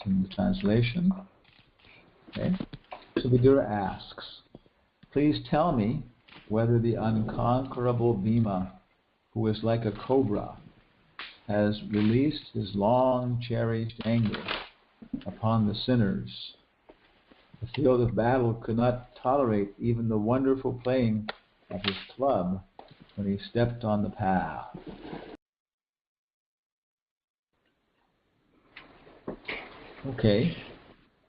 It's in the translation. Okay. So Vidura asks, please tell me whether the unconquerable Bhīma, who is like a cobra, has released his long-cherished anger upon the sinners. The field of battle could not tolerate even the wonderful playing of his club when he stepped on the path. Okay,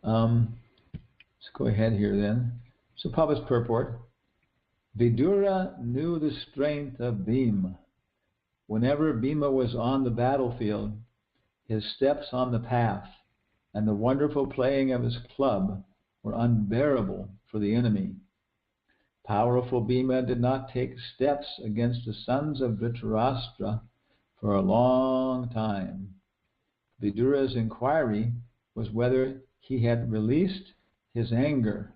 let's go ahead here then. So Prabhupada's purport. Vidura knew the strength of Bhīma. Whenever Bhīma was on the battlefield, his steps on the path and the wonderful playing of his club were unbearable for the enemy. Powerful Bhīma did not take steps against the sons of Dhritarashtra for a long time. Vidura's inquiry was whether he had released his anger,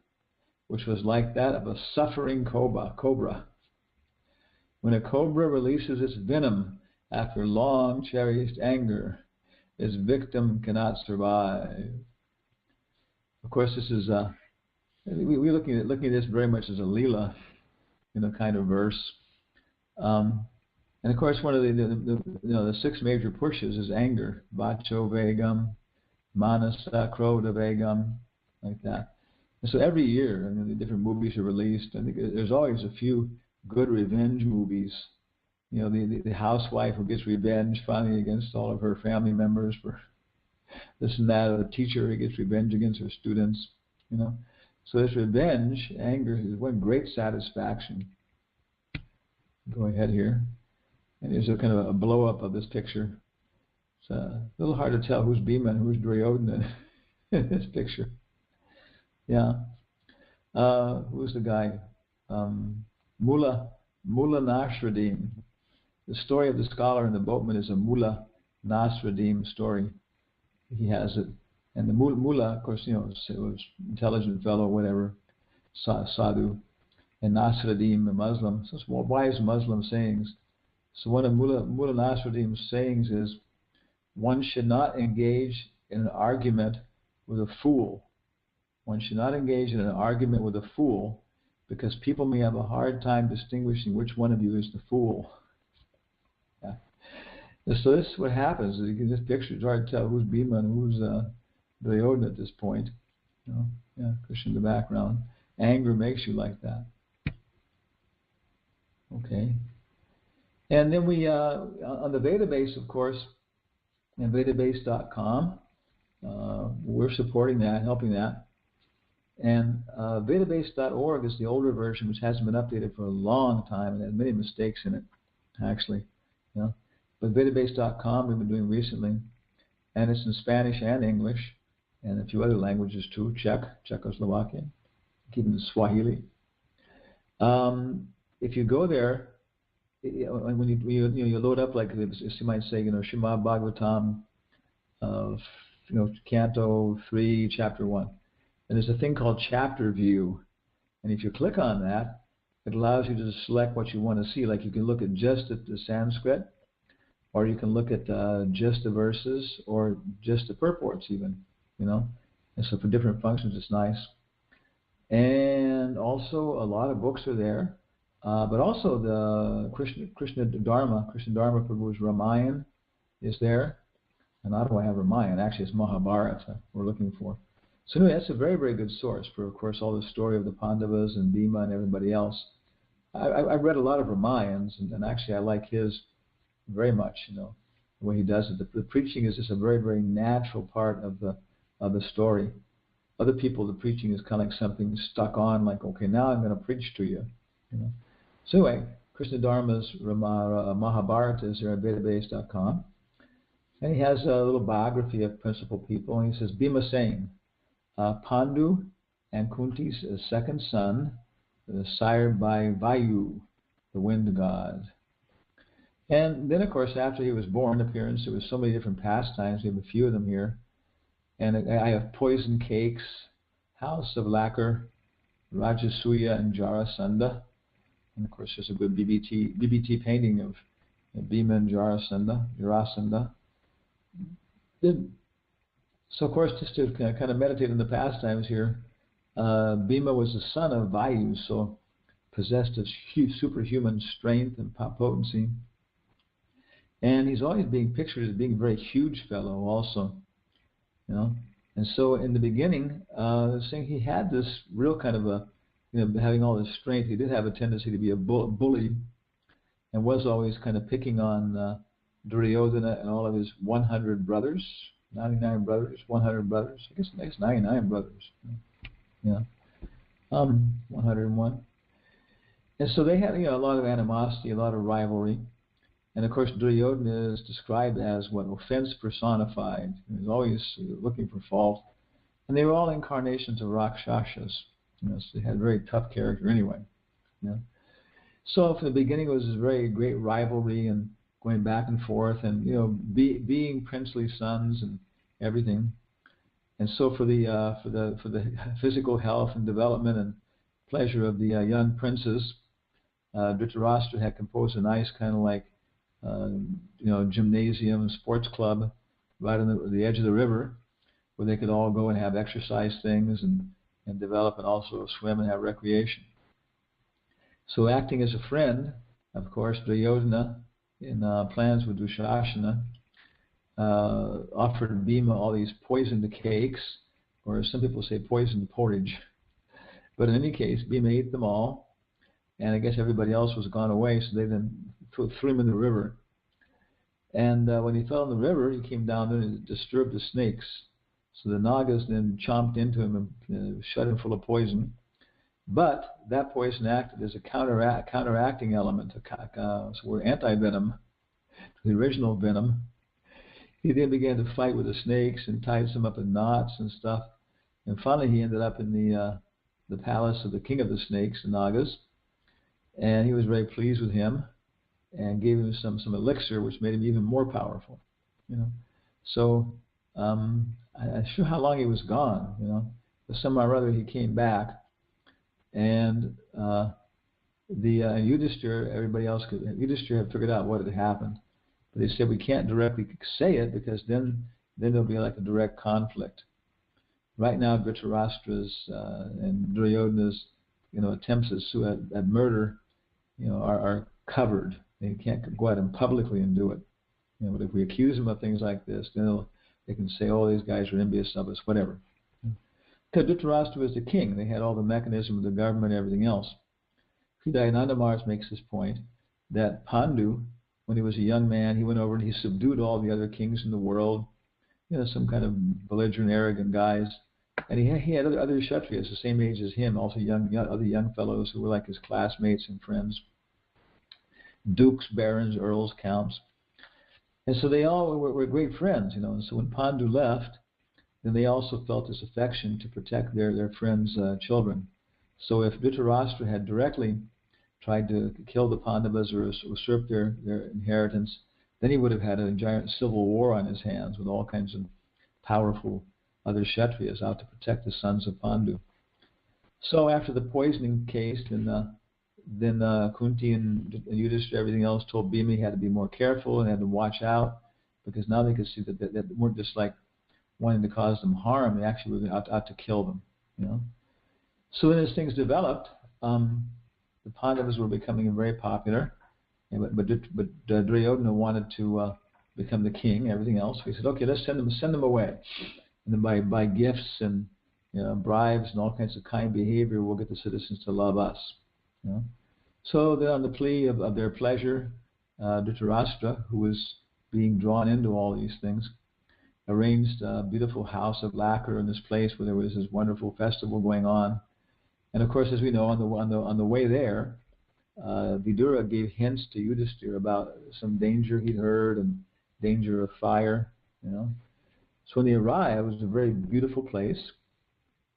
which was like that of a suffering cobra. When a cobra releases its venom after long-cherished anger, its victim cannot survive. Of course, this is we're looking at this very much as a Leela, kind of verse. And of course, one of the 6 major pushes is anger, vacho vegam, manasa krodha vegam, like that. And so every year, the different movies are released. I think there's always a few good revenge movies. The housewife who gets revenge finally against all of her family members for this and that, or the teacher who gets revenge against her students. So this revenge, anger, is one great satisfaction. Go ahead here. And there's a kind of a blow-up of this picture. It's a little hard to tell who's Bhīma and who's Duryodhana in this picture. Yeah. Who's the guy? Mula Nasruddin. The story of the scholar and the boatman is a Mula Nasruddin story. He has it. And the Mula, of course, was intelligent fellow, whatever, sadhu. And Nasruddin, a Muslim. So it's wise Muslim sayings. So one of Mula Nasruddin's sayings is, one should not engage in an argument with a fool. One should not engage in an argument with a fool, because people may have a hard time distinguishing which one of you is the fool. Yeah. So this is what happens. In this picture, it's hard to tell who's Bhīma and who's Duryodhana at this point. Krishna in the background. Anger makes you like that. Okay. And then we, on the Vedabase, of course, and Vedabase.com, we're supporting that, helping that. And Vedabase.org is the older version, which hasn't been updated for a long time and has many mistakes in it, actually. But Vedabase.com we've been doing recently, and it's in Spanish and English, and a few other languages too, Czechoslovakian, even Swahili. If you go there, when you load up, like you might say, Srimad Bhagavatam, Canto 3, Chapter 1. And there's a thing called Chapter View. And if you click on that, it allows you to select what you want to see. Like you can look at just at the Sanskrit, or you can look at just the verses, or just the purports even, And so for different functions, it's nice. And also a lot of books are there. But also the Krishna Dharma Prabhu's Ramayan is there. And how do I have Ramayan? Actually, it's Mahabharata we're looking for. So anyway, that's a very, very good source for, of course, all the story of the Pandavas and Bhīma and everybody else. I've read a lot of Ramayans, and actually I like his very much, the way he does it. The preaching is just a very, very natural part of the story. Other people, the preaching is kind of like something stuck on, like, okay, now I'm going to preach to you, So anyway, Krishna Dharma's Mahabharata is there at Vedabase.com. And he has a little biography of principal people. And he says, Bhīma saying, Pandu and Kunti's second son, sired by Vayu, the wind god. And then, of course, after he was born, appearance, there was so many different pastimes. We have a few of them here. And I have poison cakes, house of lacquer, Rajasuya and Jarasandha. And of course, there's a good BBT painting of Bhīma and Jarasandha. So, of course, just to kind of meditate on the pastimes here, Bhima was the son of Vayu, so possessed of superhuman strength and potency. And he's always being pictured as being a very huge fellow also, you know. And so in the beginning, saying he had this real kind of a, having all this strength, he did have a tendency to be a bully, and was always kind of picking on Duryodhana and all of his 100 brothers, 99 brothers, 100 brothers. I guess it's 99 brothers. Yeah, 101. And so they had, a lot of animosity, a lot of rivalry. And of course, Duryodhana is described as what? Offense personified. He was always looking for fault. And they were all incarnations of Rakshasas. So they had a very tough character anyway. So from the beginning, it was this very great rivalry and going back and forth, and being princely sons and everything. And so for the physical health and development and pleasure of the young princes, Dhritarashtra had composed a nice kind of like gymnasium, sports club right on the edge of the river, where they could all go and have exercise things and develop, and also swim and have recreation. So acting as a friend, of course, Duryodhana, in plans with Dushasana, offered Bhima all these poisoned cakes, or some people say poisoned porridge. But in any case, Bhima ate them all, and I guess everybody else was gone away, so they then threw him in the river. And when he fell in the river, he came down there and disturbed the snakes. So the Nagas then chomped into him and shut him full of poison. But that poison acted as a counteracting element, so we're anti-venom to the original venom. He then began to fight with the snakes and tied some up in knots and stuff. And finally he ended up in the palace of the king of the snakes, the Nagas. And he was very pleased with him and gave him some elixir, which made him even more powerful. So I'm not sure how long he was gone. But somehow or other he came back. And Yudhishthira, everybody else Yudhishthira had figured out what had happened. But they said, we can't directly say it, because then there'll be like a direct conflict. Right now, Dhritarashtra's and Duryodhana's attempts at murder are covered. They can't go out and publicly and do it. But if we accuse them of things like this, then they can say, oh, these guys are envious of us, whatever. Because Dhritarashtra was the king. They had all the mechanism of the government and everything else. Hridayananda Maharaj makes this point that Pandu, when he was a young man, he went over and he subdued all the other kings in the world, some kind of belligerent, arrogant guys. And he had other Kshatriyas the same age as him, also other young fellows who were like his classmates and friends. Dukes, barons, earls, counts. And so they all were great friends, And so when Pandu left, then they also felt this affection to protect their friends' children. So if Dhritarashtra had directly tried to kill the Pandavas or usurp their inheritance, then he would have had a giant civil war on his hands with all kinds of powerful other Kshatriyas out to protect the sons of Pandu. So after the poisoning case, then Kunti and Yudhishthira, everything else, told Bhima he had to be more careful and had to watch out, because now they could see that they weren't just like wanting to cause them harm, they actually were out to kill them. So then as things developed, the Pandavas were becoming very popular, but Duryodhana wanted to become the king, everything else. So he said, okay, let's send them away. And then by gifts and bribes and all kinds of kind behavior, we'll get the citizens to love us. So then on the plea of their pleasure, Dhritarashtra, who was being drawn into all these things, arranged a beautiful house of lacquer in this place where there was this wonderful festival going on. And of course, as we know, on the way there, Vidura gave hints to Yudhishthira about some danger he'd heard and danger of fire. So when they arrived, it was a very beautiful place.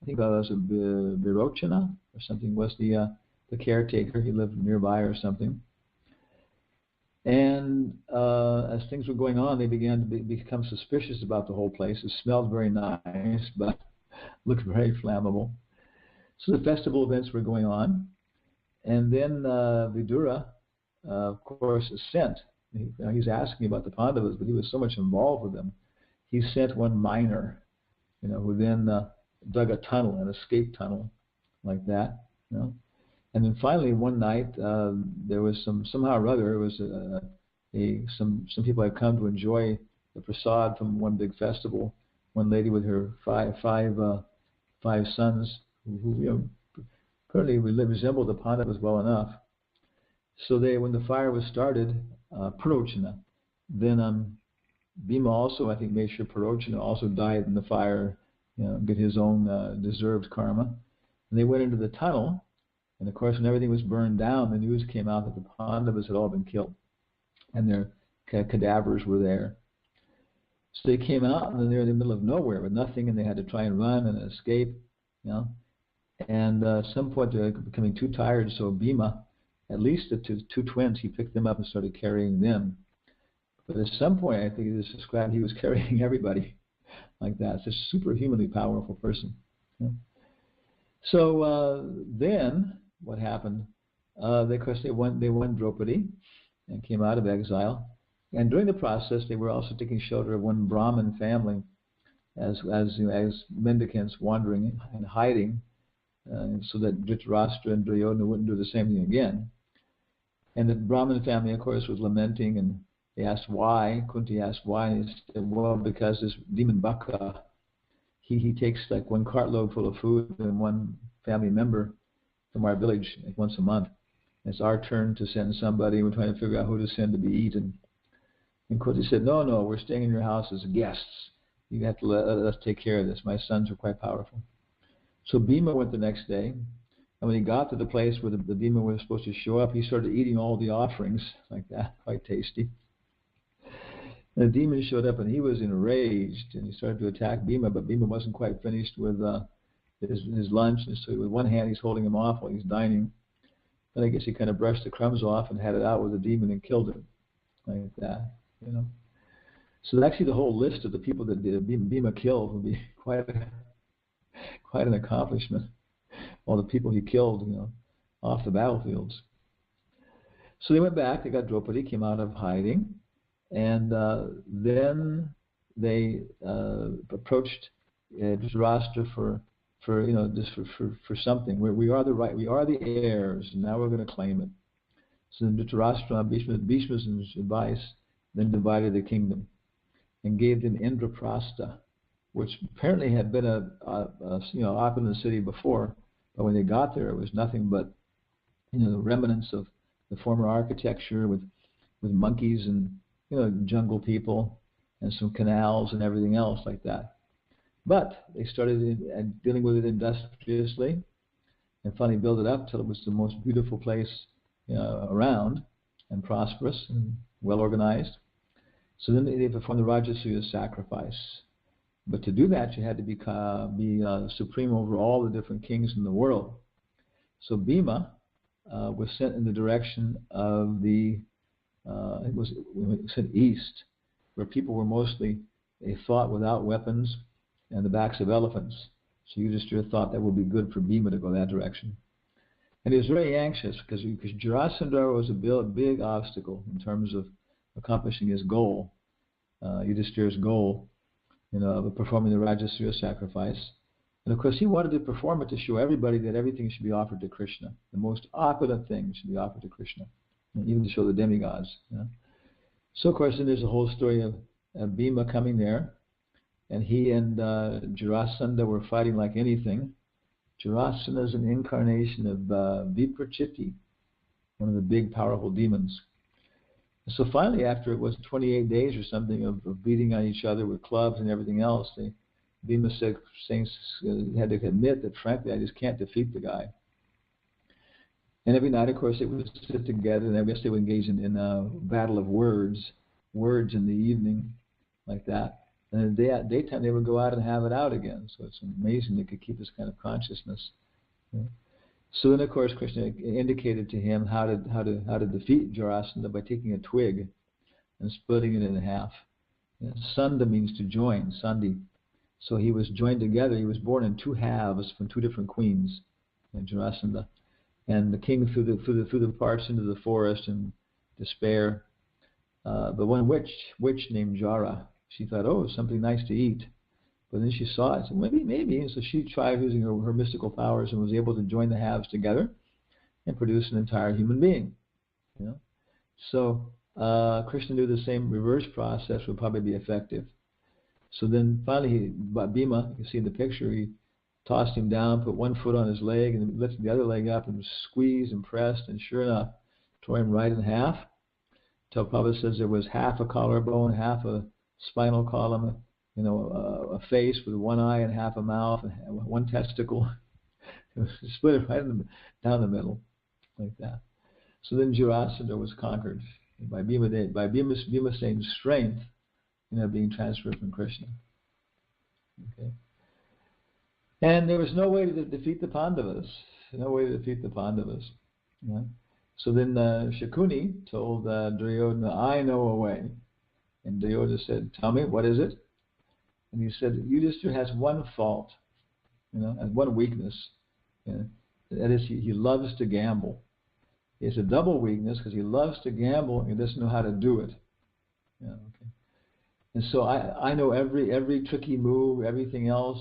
I think that was a Virochana or something was the caretaker. He lived nearby or something. And as things were going on, they began to become suspicious about the whole place. It smelled very nice, but looked very flammable. So the festival events were going on. And then Vidura, of course, sent. He's asking about the Pandavas, but he was so much involved with them. He sent one miner who then dug a tunnel, an escape tunnel, like that. And then finally one night there was somehow or other it was some people had come to enjoy the prasad from one big festival. One lady with her five sons who apparently resembled the Pandavas well enough. So when the fire was started, Parochana, then Bhīma also, I think, made sure Parochana also died in the fire, get his own deserved karma. And they went into the tunnel, and of course when everything was burned down, the news came out that the Pandavas had all been killed, and their cadavers were there. So they came out, and then they're in the middle of nowhere with nothing, and they had to try and run and escape, And at some point they're becoming too tired, so Bhīma, at least the two twins, he picked them up and started carrying them. But at some point, I think it is described, he was carrying everybody like that. It's a superhumanly powerful person. So then what happened? Of course, they won Draupadi and came out of exile. And during the process, they were also taking shelter of one Brahmin family as mendicants wandering and hiding, so that Dhritarashtra and Duryodhana wouldn't do the same thing again. And the Brahmin family, of course, was lamenting, and they asked why. Kunti asked why, and he said, well, because this demon Baka, he takes like one cartload full of food and one family member from our village once a month. And it's our turn to send somebody, and we're trying to figure out who to send to be eaten. And Kunti said, no, we're staying in your house as guests. You have to let us take care of this. My sons are quite powerful. So Bhīma went the next day, and when he got to the place where the demon was supposed to show up, he started eating all the offerings like that, quite tasty. And the demon showed up, and he was enraged, and he started to attack Bhīma, but Bhīma wasn't quite finished with his lunch, and so with one hand he's holding him off while he's dining. Then I guess he kind of brushed the crumbs off and had it out with the demon and killed him, like that, So actually the whole list of the people that Bhīma killed would be quite an accomplishment. All the people he killed, off the battlefields. So they went back, they got Draupadi, came out of hiding, and then they approached Dhritarashtra for something. We are the heirs, and now we're going to claim it. So Dhritarashtra, on Bhishma's advice, then divided the kingdom and gave them Indraprastha, which apparently had been a opulent city before, but when they got there, it was nothing but the remnants of the former architecture with monkeys and jungle people and some canals and everything else like that. But they started dealing with it industriously and finally built it up till it was the most beautiful place around, and prosperous and well organized. So then they performed the Rajasuya sacrifice. But to do that, you had to be supreme over all the different kings in the world. So Bhīma was sent in the direction of it was sent east, where people were mostly, they fought without weapons and the backs of elephants. So Yudhishthira thought that would be good for Bhīma to go that direction. And he was very anxious because Jarasandha was a big obstacle in terms of accomplishing his goal, Yudhishthira's goal, of performing the Rajasuya sacrifice. And of course he wanted to perform it to show everybody that everything should be offered to Krishna. The most opulent things should be offered to Krishna, and even to show the demigods. So of course then there's a whole story of Bhīma coming there, and he and Jarasandha were fighting like anything. Jarasandha is an incarnation of Viprachiti, one of the big powerful demons. And so finally, after it was 28 days or something of beating on each other with clubs and everything else, Bhīma had to admit that frankly I just can't defeat the guy. And every night, of course, they would sit together, and I guess they would engage in a battle of words in the evening, like that. And in the daytime, they would go out and have it out again. So it's amazing they could keep this kind of consciousness. So then, of course, Krishna indicated to him how to defeat Jarasandha by taking a twig and splitting it in half. Sanda means to join, Sandhi. So he was joined together. He was born in two halves from two different queens, Jarasandha. And the king threw the parts into the forest in despair. But one witch named Jara, she thought, oh, something nice to eat. But then she saw it, so maybe. And so she tried using her mystical powers and was able to join the halves together and produce an entire human being. You know, so Krishna knew the same reverse process would probably be effective. So then finally, Bhīma, you can see in the picture, he tossed him down, put one foot on his leg, and lifted the other leg up and squeezed and pressed, and sure enough, tore him right in half. Till Prabhupada says there was half a collarbone, half a spinal column, a face with one eye and half a mouth, and one testicle. It was split right down the middle, like that. So then Jarasandha was conquered by Bhimasena's strength, being transferred from Krishna. Okay. And there was no way to defeat the Pandavas. No way to defeat the Pandavas. Yeah. So then Shakuni told Duryodhana, I know a way. And Duryodhana said, tell me, what is it? And he said, Yudhishthira has one fault, and one weakness. That is, he loves to gamble. He has a double weakness because he loves to gamble and he doesn't know how to do it. Yeah, okay. And so I know every tricky move, everything else,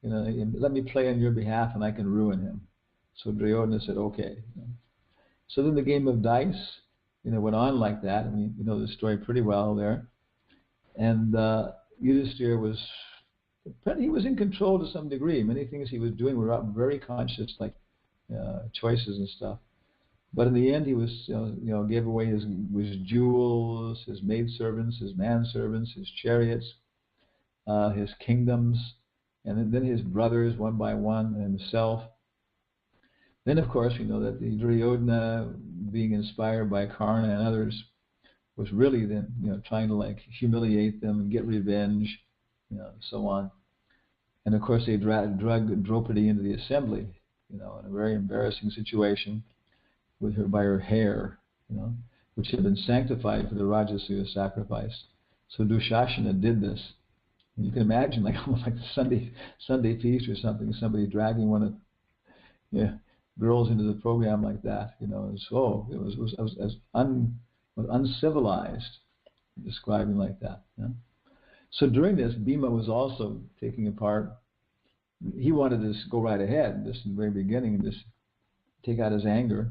let me play on your behalf and I can ruin him. So Duryodhana said, okay. So then the game of dice, went on like that. I mean, you know the story pretty well there. And Yudhishthira was in control to some degree. Many things he was doing were very conscious, like choices and stuff. But in the end, he was, gave away his jewels, his maidservants, his manservants, his chariots, his kingdoms, and then his brothers one by one, and himself. Then, of course, we know that the Duryodhana, being inspired by Karna and others, was really then, trying to humiliate them and get revenge, so on. And of course, they dragged Draupadi into the assembly, in a very embarrassing situation, with her by her hair, which had been sanctified for the Rajasuya sacrifice. So Dushasana did this. And you can imagine, almost like the Sunday feast or something, somebody dragging one of girls into the program like that. It was uncivilized, describing like that. So during this, Bhīma was also taking a part. He wanted to go right ahead, just in the very beginning, and just take out his anger.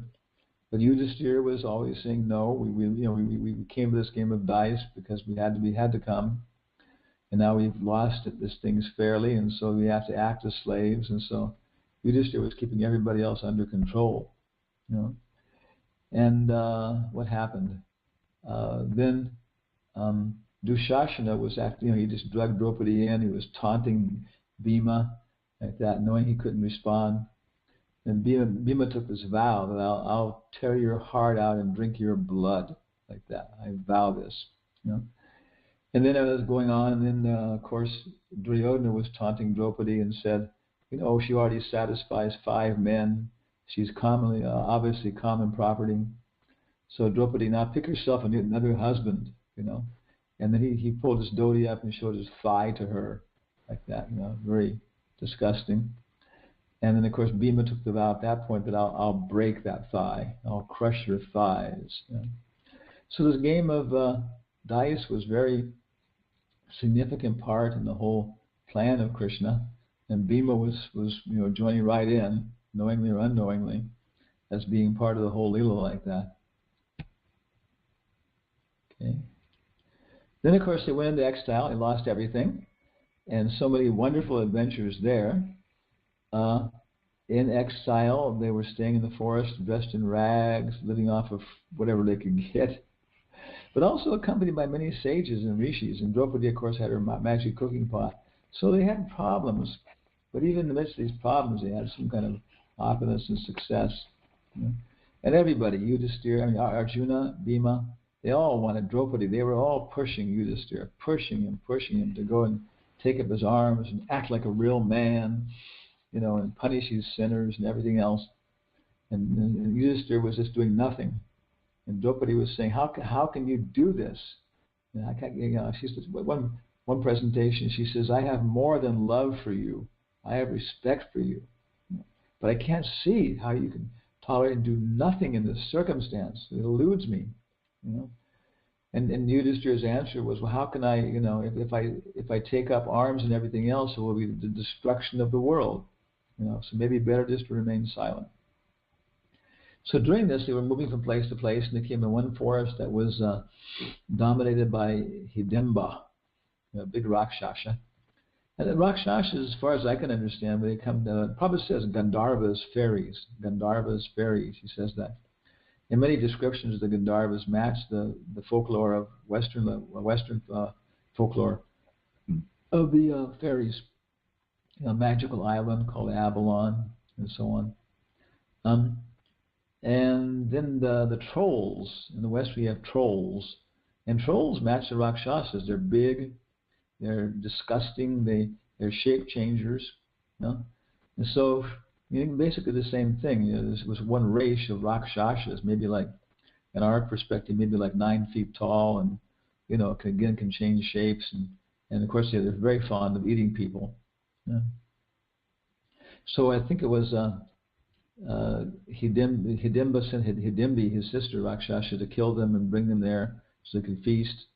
But Yudhishthira was always saying, no, we came to this game of dice because we had to come. And now we've lost this thing's fairly, and so we have to act as slaves. And so Yudhishthira was keeping everybody else under control. And what happened? Then Dushasana was acting, he just dragged Draupadi in. He was taunting Bhīma like that, knowing he couldn't respond. And Bhīma took this vow that I'll tear your heart out and drink your blood, like that. I vow this, And then it was going on, and then of course Duryodhana was taunting Draupadi and said, she already satisfies 5 men. She's obviously common property. So Draupadi, now pick yourself another husband, And then he pulled his dhoti up and showed his thigh to her, like that, very disgusting. And then, of course, Bhīma took the vow at that point that I'll break that thigh. I'll crush your thighs. So this game of dice was very significant part in the whole plan of Krishna. And Bhīma was joining right in, knowingly or unknowingly, as being part of the whole Leela like that. Okay. Then, of course, they went into exile. They lost everything. And so many wonderful adventures there. In exile, they were staying in the forest, dressed in rags, living off of whatever they could get, but also accompanied by many sages and rishis. And Draupadi, of course, had her magic cooking pot. So they had problems, but even in the midst of these problems, they had some kind of opulence and success. And everybody, Yudhishthira, Arjuna, Bhīma, they all wanted Draupadi. They were all pushing Yudhishthira, pushing him to go and take up his arms and act like a real man, and punish his sinners and everything else. And Yudhishthira was just doing nothing. And Draupadi was saying, how can you do this? She says, one presentation, she says, I have more than love for you. I have respect for you. But I can't see how you can tolerate and do nothing in this circumstance. It eludes me. And Yudhishthira's answer was, well, how can I, if I take up arms and everything else, it will be the destruction of the world. So maybe better just to remain silent. So during this, they were moving from place to place, and they came in one forest that was dominated by Hidimba, a big Rakshasa. And the Rakshasas, as far as I can understand, when they come to, probably says Gandharvas, fairies. Gandharvas, fairies, he says that. In many descriptions, the Gandharvas match the folklore of Western folklore of the fairies. Magical island called Avalon, and so on. And then the trolls. In the West, we have trolls. And trolls match the Rakshasas. They're big, they're disgusting, they're shape changers. And so, basically the same thing. This was one race of Rakshasas, maybe like, in our perspective, maybe like 9 feet tall, and can change shapes, and of course they're very fond of eating people. So I think it was Hidimba sent Hidimbi, his sister Rakshasa, to kill them and bring them there so they could feast.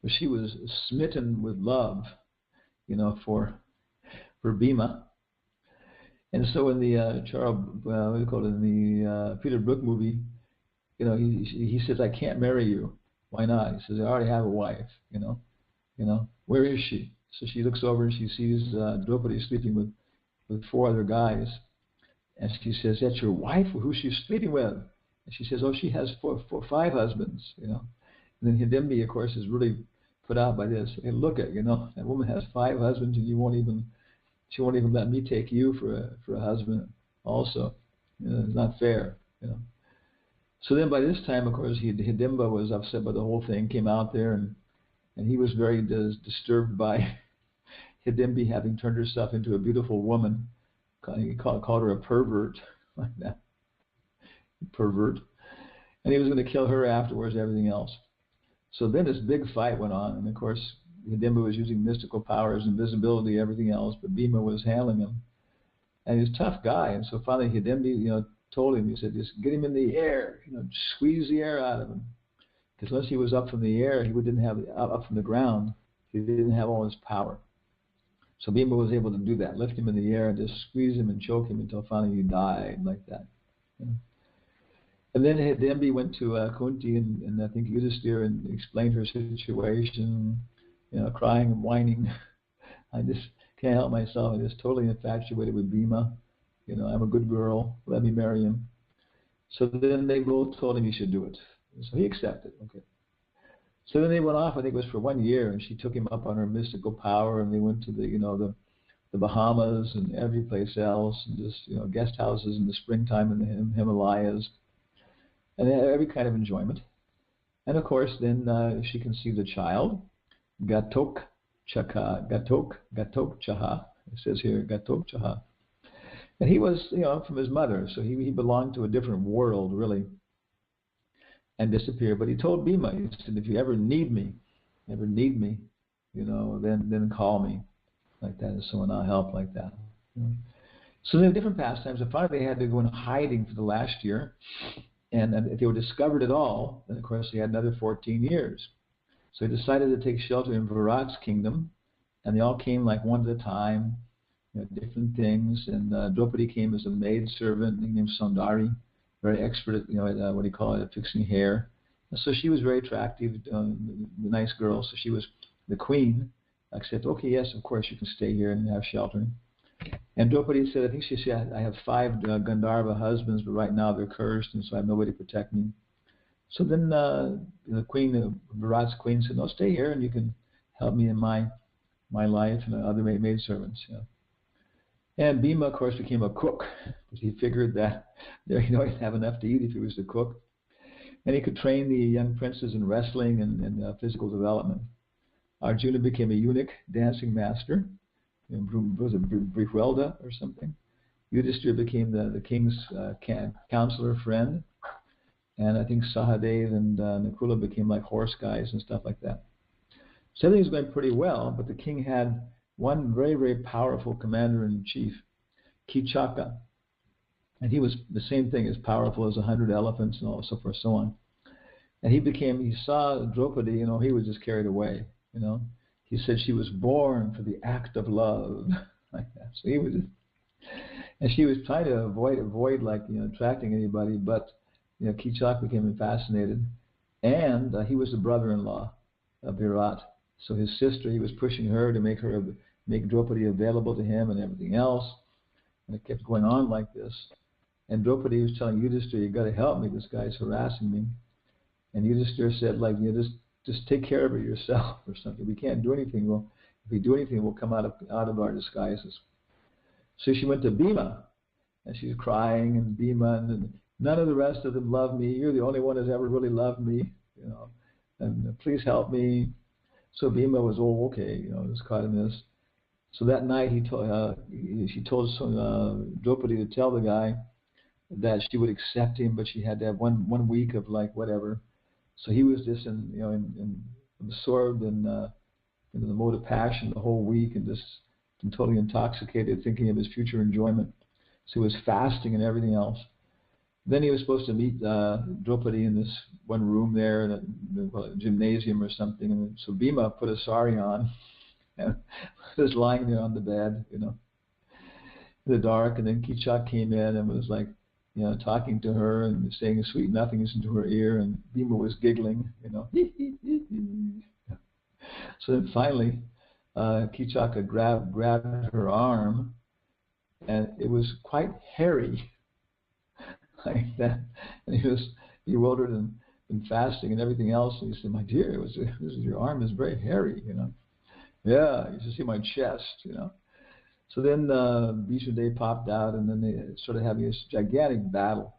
But she was smitten with love, for Bhīma. And so in the Peter Brook movie, he says, I can't marry you. Why not? He says, I already have a wife. Where is she? So she looks over and she sees Draupadi sleeping with 4 other guys. And she says, that's your wife? Who's she sleeping with? And she says, oh, she has 5 husbands, And then Hidimbi, of course, is really put out by this. Hey, look at, that woman has 5 husbands, and she won't even let me take you for a husband also. It's not fair, So then by this time, of course, Hidimba was upset by the whole thing, came out there, and he was very disturbed by Hidimbi having turned herself into a beautiful woman. He called her a pervert, like that. Pervert. And he was going to kill her afterwards, everything else. So then this big fight went on, and of course, Hidimba was using mystical powers, invisibility, everything else, but Bhīma was handling him. And he was a tough guy, and so finally Hidimbi, told him, he said, just get him in the air, squeeze the air out of him. Because unless he was up from the air, he didn't have up from the ground, he didn't have all his power. So Bhīma was able to do that, lift him in the air and just squeeze him and choke him until finally he died, like that. And then Hidimbi went to Kunti and I think Yudhishthira and explained her situation, crying and whining. I just can't help myself. I'm just totally infatuated with Bhīma. I'm a good girl. Let me marry him. So then they both told him he should do it. So he accepted. Okay. So then they went off. I think it was for 1 year, and she took him up on her mystical power, and they went to the Bahamas and every place else, and just guest houses in the springtime in the Himalayas, and they had every kind of enjoyment. And of course, then she conceived a child, Gatok Chaha. It says here Gatok Chaha. And he was, from his mother, so he belonged to a different world, really, and disappeared. But he told Bhīma, he said, if you ever need me, then call me, like that, and so on, I'll help, like that. So they have different pastimes, and finally they had to go in hiding for the last year, and if they were discovered at all, then of course they had another 14 years. So he decided to take shelter in Virat's kingdom, and they all came like one at a time, different things, and Draupadi came as a maid servant named Sundari, very expert at, what do you call it, fixing hair. And so she was very attractive, nice girl, so she was the queen. I said, okay, yes, of course, you can stay here and have shelter. And Draupadi said, I think she said, I have 5 Gandharva husbands, but right now they're cursed, and so I have nobody to protect me. So then the queen, Virat's queen, said, no, stay here, and you can help me in my life and other maidservants. And Bhīma, of course, became a cook, because he figured that he'd have enough to eat if he was the cook. And he could train the young princes in wrestling and physical development. Arjuna became a eunuch, dancing master. Was it Brihwelda or something? Yudhishthira became the king's counselor friend. And I think Sahadev and Nakula became like horse guys and stuff like that. So everything was going pretty well, but the king had one very, very powerful commander-in-chief, Kichaka. And he was the same thing, as powerful as 100 elephants and so forth, so on. And he saw Draupadi, he was just carried away, He said she was born for the act of love. Like that. So he was, and she was trying to avoid like, attracting anybody, but, Kichak became fascinated. And he was the brother-in-law of Virat. So his sister, he was pushing her to make Draupadi available to him and everything else. And it kept going on like this. And Draupadi was telling Yudhishthira, you got to help me, this guy's harassing me. And Yudhishthira said, like, just take care of it yourself or something. We can't do anything. If we do anything, we'll come out of our disguises. So she went to Bhīma, and she's crying, and Bhīma, and none of the rest of them love me. You're the only one who's ever really loved me, and please help me. So Bhīma was, okay, was caught in this. So that night she told Draupadi to tell the guy that she would accept him, but she had to have one week of like whatever. So he was just absorbed in the mode of passion the whole week, and just totally intoxicated, thinking of his future enjoyment. So he was fasting and everything else. Then he was supposed to meet Draupadi in this one room there, in a gymnasium or something. And so Bhīma put a sari on and was lying there on the bed, in the dark. And then Kichak came in and was like, talking to her and saying sweet nothings into her ear. And Bhīma was giggling, So then finally, Kichaka grabbed her arm, and it was quite hairy. Like that, and he was bewildered and fasting and everything else. And he said, "My dear, your arm is very hairy, Yeah, you should see my chest, So then Bhishma popped out, and then they started having this gigantic battle.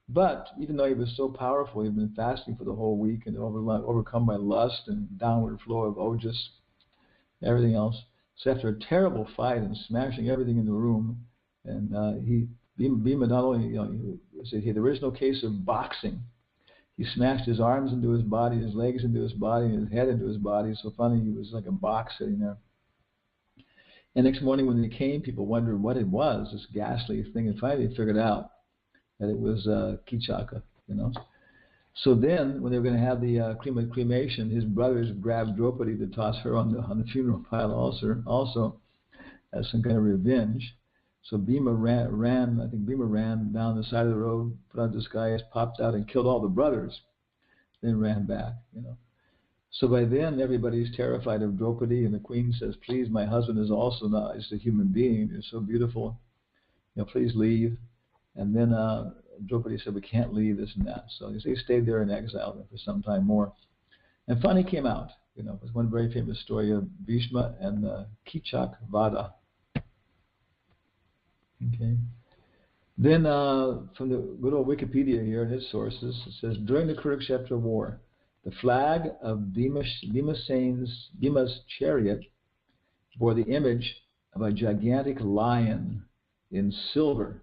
But even though he was so powerful, he'd been fasting for the whole week and overcome by lust and downward flow of ojas, everything else. So after a terrible fight and smashing everything in the room, and Bhīma not only, there is no case of boxing. He smashed his arms into his body, his legs into his body, and his head into his body. So funny, he was like a box sitting there. And next morning when they came, people wondered what it was, this ghastly thing. And finally they figured out that it was Kichaka, So then, when they were going to have the cremation, his brothers grabbed Draupadi to toss her on the funeral pile also as some kind of revenge. So Bhīma ran down the side of the road, put on disguise, popped out and killed all the brothers, then ran back, So by then, everybody's terrified of Draupadi, and the queen says, please, my husband is also not just a human being. You're so beautiful. Please leave. And then Draupadi said, we can't leave, this and that. So they stayed there in exile for some time more. And finally came out. It was one very famous story of Bhishma and Kichak Vada. Okay. Then from the good old Wikipedia here and its sources, it says, during the Kurukshetra war, the flag of Bhima's chariot bore the image of a gigantic lion in silver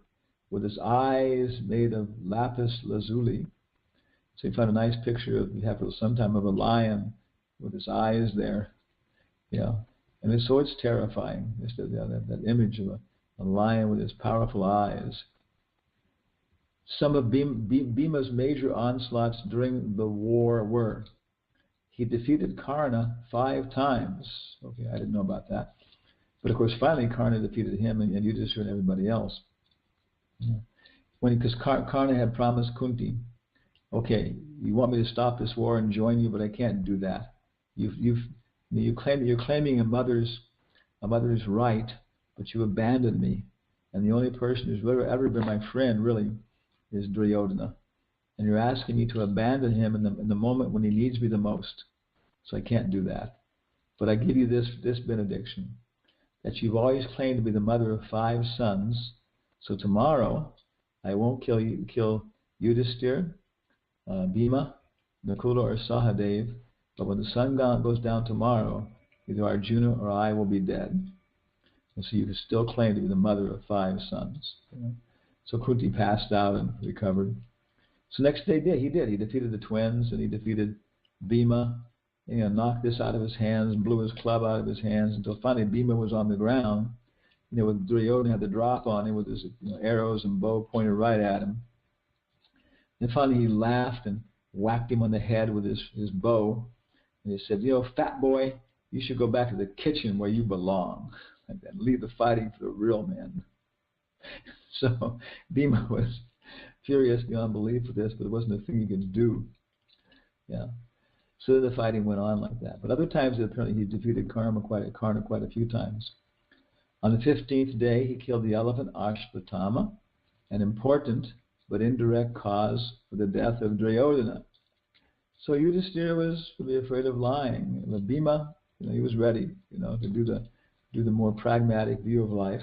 with his eyes made of lapis lazuli. So you find a nice picture sometime of a lion with his eyes there. And it's terrifying. It's that image of a lion with his powerful eyes. Some of Bhima's major onslaughts during the war were: he defeated Karna 5 times. Okay, I didn't know about that. But of course, finally Karna defeated him and Yudhishthira and everybody else. Because Karna had promised Kunti, okay, you want me to stop this war and join you, but I can't do that. You're claiming a mother's right, but you abandoned me, and the only person who's ever been my friend really is Duryodhana, and you're asking me to abandon him in the moment when he needs me the most. So I can't do that. But I give you this benediction, that you've always claimed to be the mother of 5 sons. So tomorrow I won't kill Yudhishthira, Bhīma, Nakula, or Sahadev, but when the sun goes down tomorrow, either Arjuna or I will be dead. And so you can still claim to be the mother of 5 sons. So Kunti passed out and recovered. So next day he did. He defeated the twins, and he defeated Bhīma. Knocked this out of his hands, blew his club out of his hands, until finally Bhīma was on the ground. With Duryodhana had the drop on him with his arrows and bow pointed right at him. And finally he laughed and whacked him on the head with his bow, and he said, fat boy, you should go back to the kitchen where you belong, and then leave the fighting for the real men. So Bhīma was furious beyond belief for this, but it wasn't a thing he could do. Yeah. So the fighting went on like that. But other times, apparently, he defeated Karna quite a few times. On the 15th day, he killed the elephant Ashvatthama, an important but indirect cause for the death of Duryodhana. So Yudhishthira was really afraid of lying. But Bhīma, he was ready, to do the more pragmatic view of life.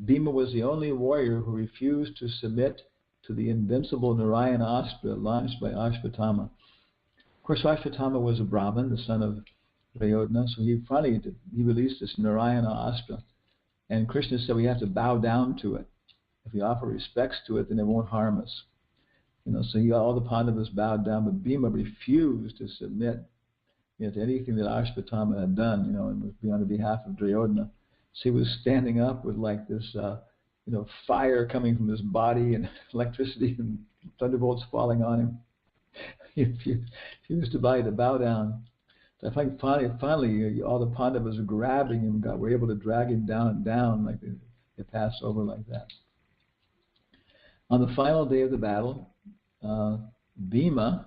Bhīma was the only warrior who refused to submit to the invincible Narayana Astra launched by Ashvatthama. Of course, Ashvatthama was a Brahmin, the son of Duryodhana, so he released this Narayana Astra. And Krishna said we have to bow down to it. If we offer respects to it, then it won't harm us. So all the Pandavas bowed down, but Bhīma refused to submit to anything that Ashvatthama had done, and would be on behalf of Duryodhana. So he was standing up with like this, fire coming from his body and electricity and thunderbolts falling on him. He refused to bow down. So I think finally all the Pandavas were grabbing him, were able to drag him down, like they passed over like that. On the final day of the battle, Bhīma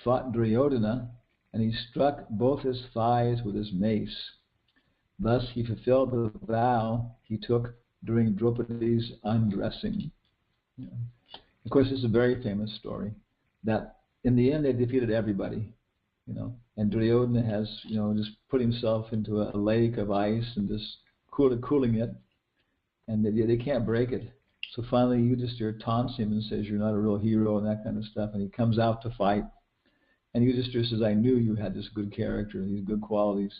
fought Duryodhana, and he struck both his thighs with his mace. Thus he fulfilled the vow he took during Draupadi's undressing. Of course, this is a very famous story, that in the end they defeated everybody, and Duryodhana has, just put himself into a lake of ice and just cooling it, and they can't break it. So finally Yudhishthira taunts him and says, you're not a real hero and that kind of stuff, and he comes out to fight. And Yudhishthira says, I knew you had this good character, these good qualities.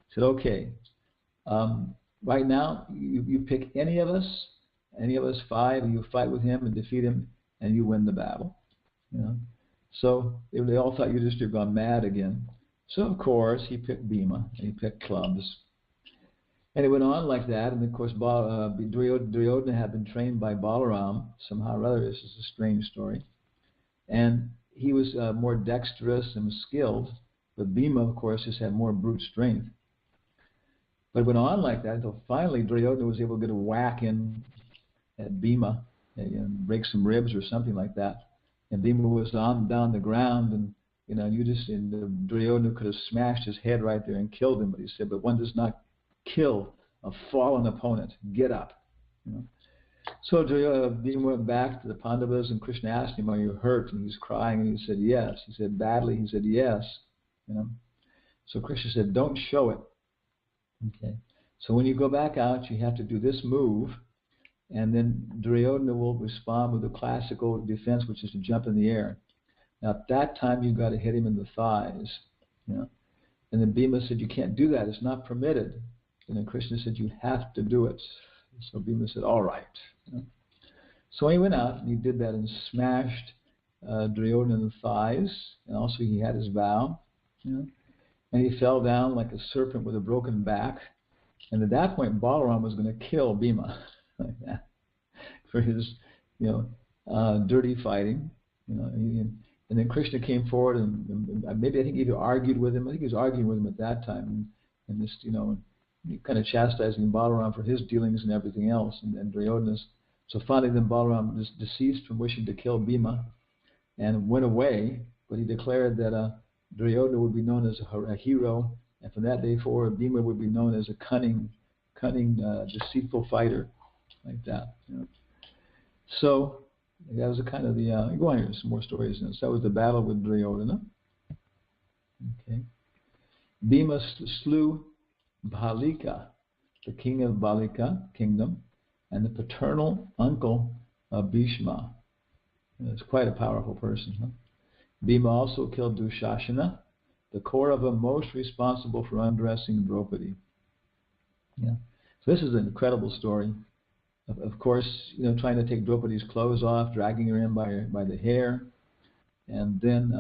He said, okay, right now you pick any of us 5, and you fight with him and defeat him, and you win the battle. So they all thought Yudhishthira had gone mad again. So of course he picked Bhīma, and he picked clubs. And it went on like that, and of course Duryodhana had been trained by Balaram, somehow or other. This is a strange story. And he was more dexterous and skilled, but Bhīma, of course, just had more brute strength. But it went on like that until finally Duryodhana was able to get a whack in at Bhīma and break some ribs or something like that. And Bhīma was down the ground, and Duryodhana could have smashed his head right there and killed him. But he said, but one does not kill a fallen opponent. Get up. So Bhīma went back to the Pandavas, and Krishna asked him, are you hurt? And he was crying, and he said, yes. He said, badly? He said, yes. So Krishna said, don't show it. Okay. So when you go back out, you have to do this move, and then Duryodhana will respond with the classical defense, which is to jump in the air. Now at that time, you've got to hit him in the thighs. And then Bhīma said, you can't do that. It's not permitted. And then Krishna said, you have to do it. So Bhīma said, all right. So he went out and he did that and smashed Duryodhana in the thighs, and also he had his vow. And he fell down like a serpent with a broken back. And at that point, Balaram was going to kill Bhīma like that for his, dirty fighting. And then Krishna came forward and maybe I think he either argued with him. I think he was arguing with him at that time, and this, kind of chastising Balaram for his dealings and everything else, and Duryodhana's. So finally, then Balaram was deceased from wishing to kill Bhīma and went away, but he declared that Duryodhana would be known as a hero, and from that day forward, Bhīma would be known as a cunning, deceitful fighter, like that. So that was a kind of the. Go on here, some more stories. So that was the battle with Duryodhana. Okay, Bhīma slew Bhalika, the king of Bhalika kingdom, and the paternal uncle of Bhishma. It's quite a powerful person. Huh? Bhīma also killed Dushasana, the Kaurava most responsible for undressing Draupadi. So this is an incredible story. Of course, trying to take Draupadi's clothes off, dragging her in by the hair, and then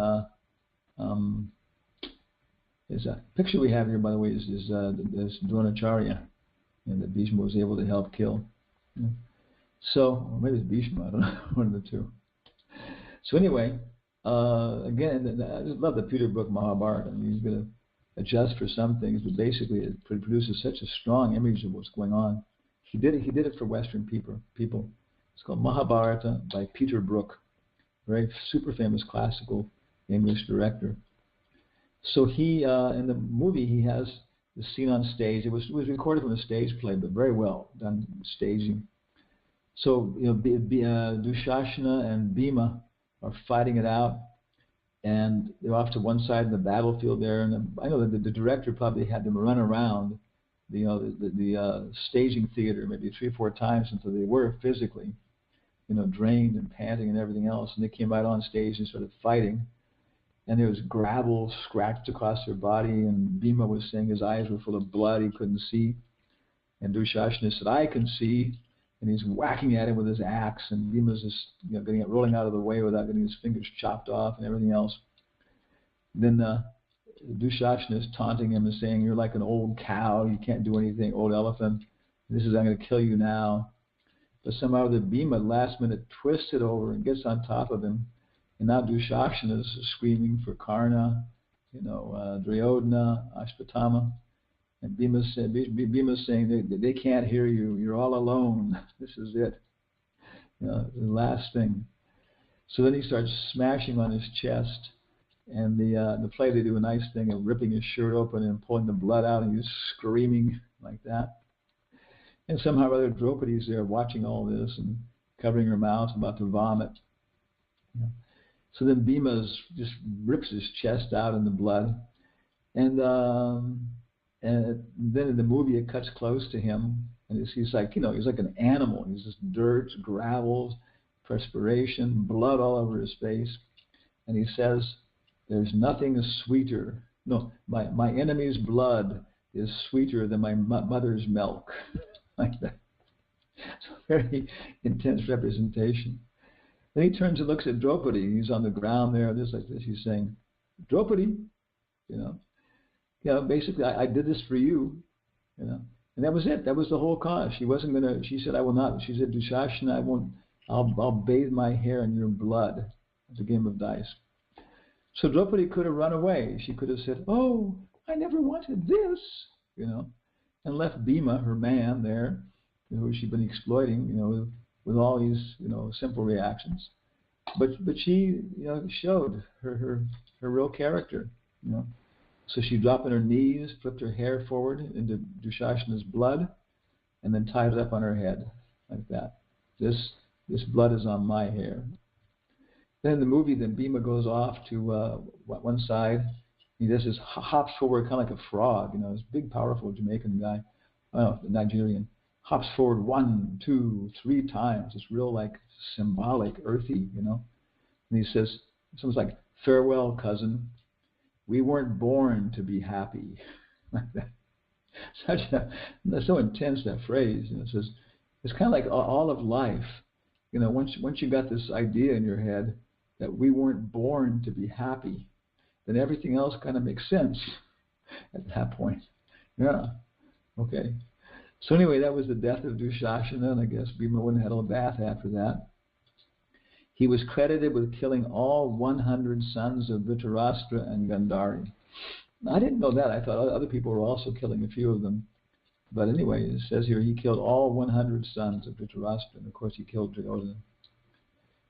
there's a picture we have here, by the way, is Dronacharya, that Bhishma was able to help kill. So, or maybe it's Bhishma, I don't know, one of the two. So anyway, Again, I just love the Peter book Mahabharata. I mean, he's going to adjust for some things, but basically it produces such a strong image of what's going on. He did it for Western people. It's called Mahabharata by Peter Brook, very super famous classical English director. So he, in the movie, he has the scene on stage. It was recorded from a stage play, but very well done staging. So Dushasana and Bhīma are fighting it out, and they're off to one side in the battlefield there. And I know that the director probably had them run around the staging theater maybe 3 or 4 times until they were physically, drained and panting and everything else. And they came right on stage and started fighting. And there was gravel scratched across their body, and Bhīma was saying his eyes were full of blood, he couldn't see. And Dushasana said, I can see. And he's whacking at him with his axe, and Bhima's just rolling out of the way without getting his fingers chopped off and everything else. Then Dushasana is taunting him and saying, you're like an old cow, you can't do anything, old elephant. I'm going to kill you now. But somehow the Bhīma last minute twists it over and gets on top of him. And now Dushasana is screaming for Karna, Duryodhana, Ashvatthama. And Bhima's saying, they can't hear you. You're all alone. This is it. The last thing. So then he starts smashing on his chest. And the play, they do a nice thing of ripping his shirt open and pulling the blood out, and he's screaming like that. And somehow or other, Draupadi's there watching all this and covering her mouth, about to vomit. So then Bhīma just rips his chest out in the blood. And then in the movie, it cuts close to him, and he's like, he's like an animal. He's just dirt, gravel, perspiration, blood all over his face. And he says, there's nothing sweeter. No, my enemy's blood is sweeter than my mother's milk. Like that. It's a very intense representation. Then he turns and looks at Draupadi. He's on the ground there, just like this. He's saying, Draupadi, basically, I did this for you, and that was it. That was the whole cause. She wasn't gonna. She said, I will not. She said, Dushasana, I won't. I'll bathe my hair in your blood. It's a game of dice. So Draupadi could have run away. She could have said, oh, I never wanted this, and left Bhīma, her man, there, who she'd been exploiting, with all these, simple reactions. But she, showed her real character, So she dropped on her knees, flipped her hair forward into Dushasana's blood, and then tied it up on her head like that. This blood is on my hair. Then in the movie, then Bhīma goes off to one side. He does this, hops forward kind of like a frog, this big, powerful Jamaican guy, Nigerian. Hops forward 1, 2, 3 times. It's real like symbolic, earthy, And he says, something like, farewell, cousin. We weren't born to be happy. Like that. That's so intense, that phrase. It says, it's kind of like all of life. Once you got this idea in your head that we weren't born to be happy, then everything else kind of makes sense at that point. Yeah. Okay. So anyway, that was the death of Dushasana, and I guess Bhīma wouldn't have had a bath after that. He was credited with killing all 100 sons of Dhritarashtra and Gandhari. I didn't know that. I thought other people were also killing a few of them. But anyway, it says here he killed all 100 sons of Dhritarashtra, and of course he killed Duryodhana.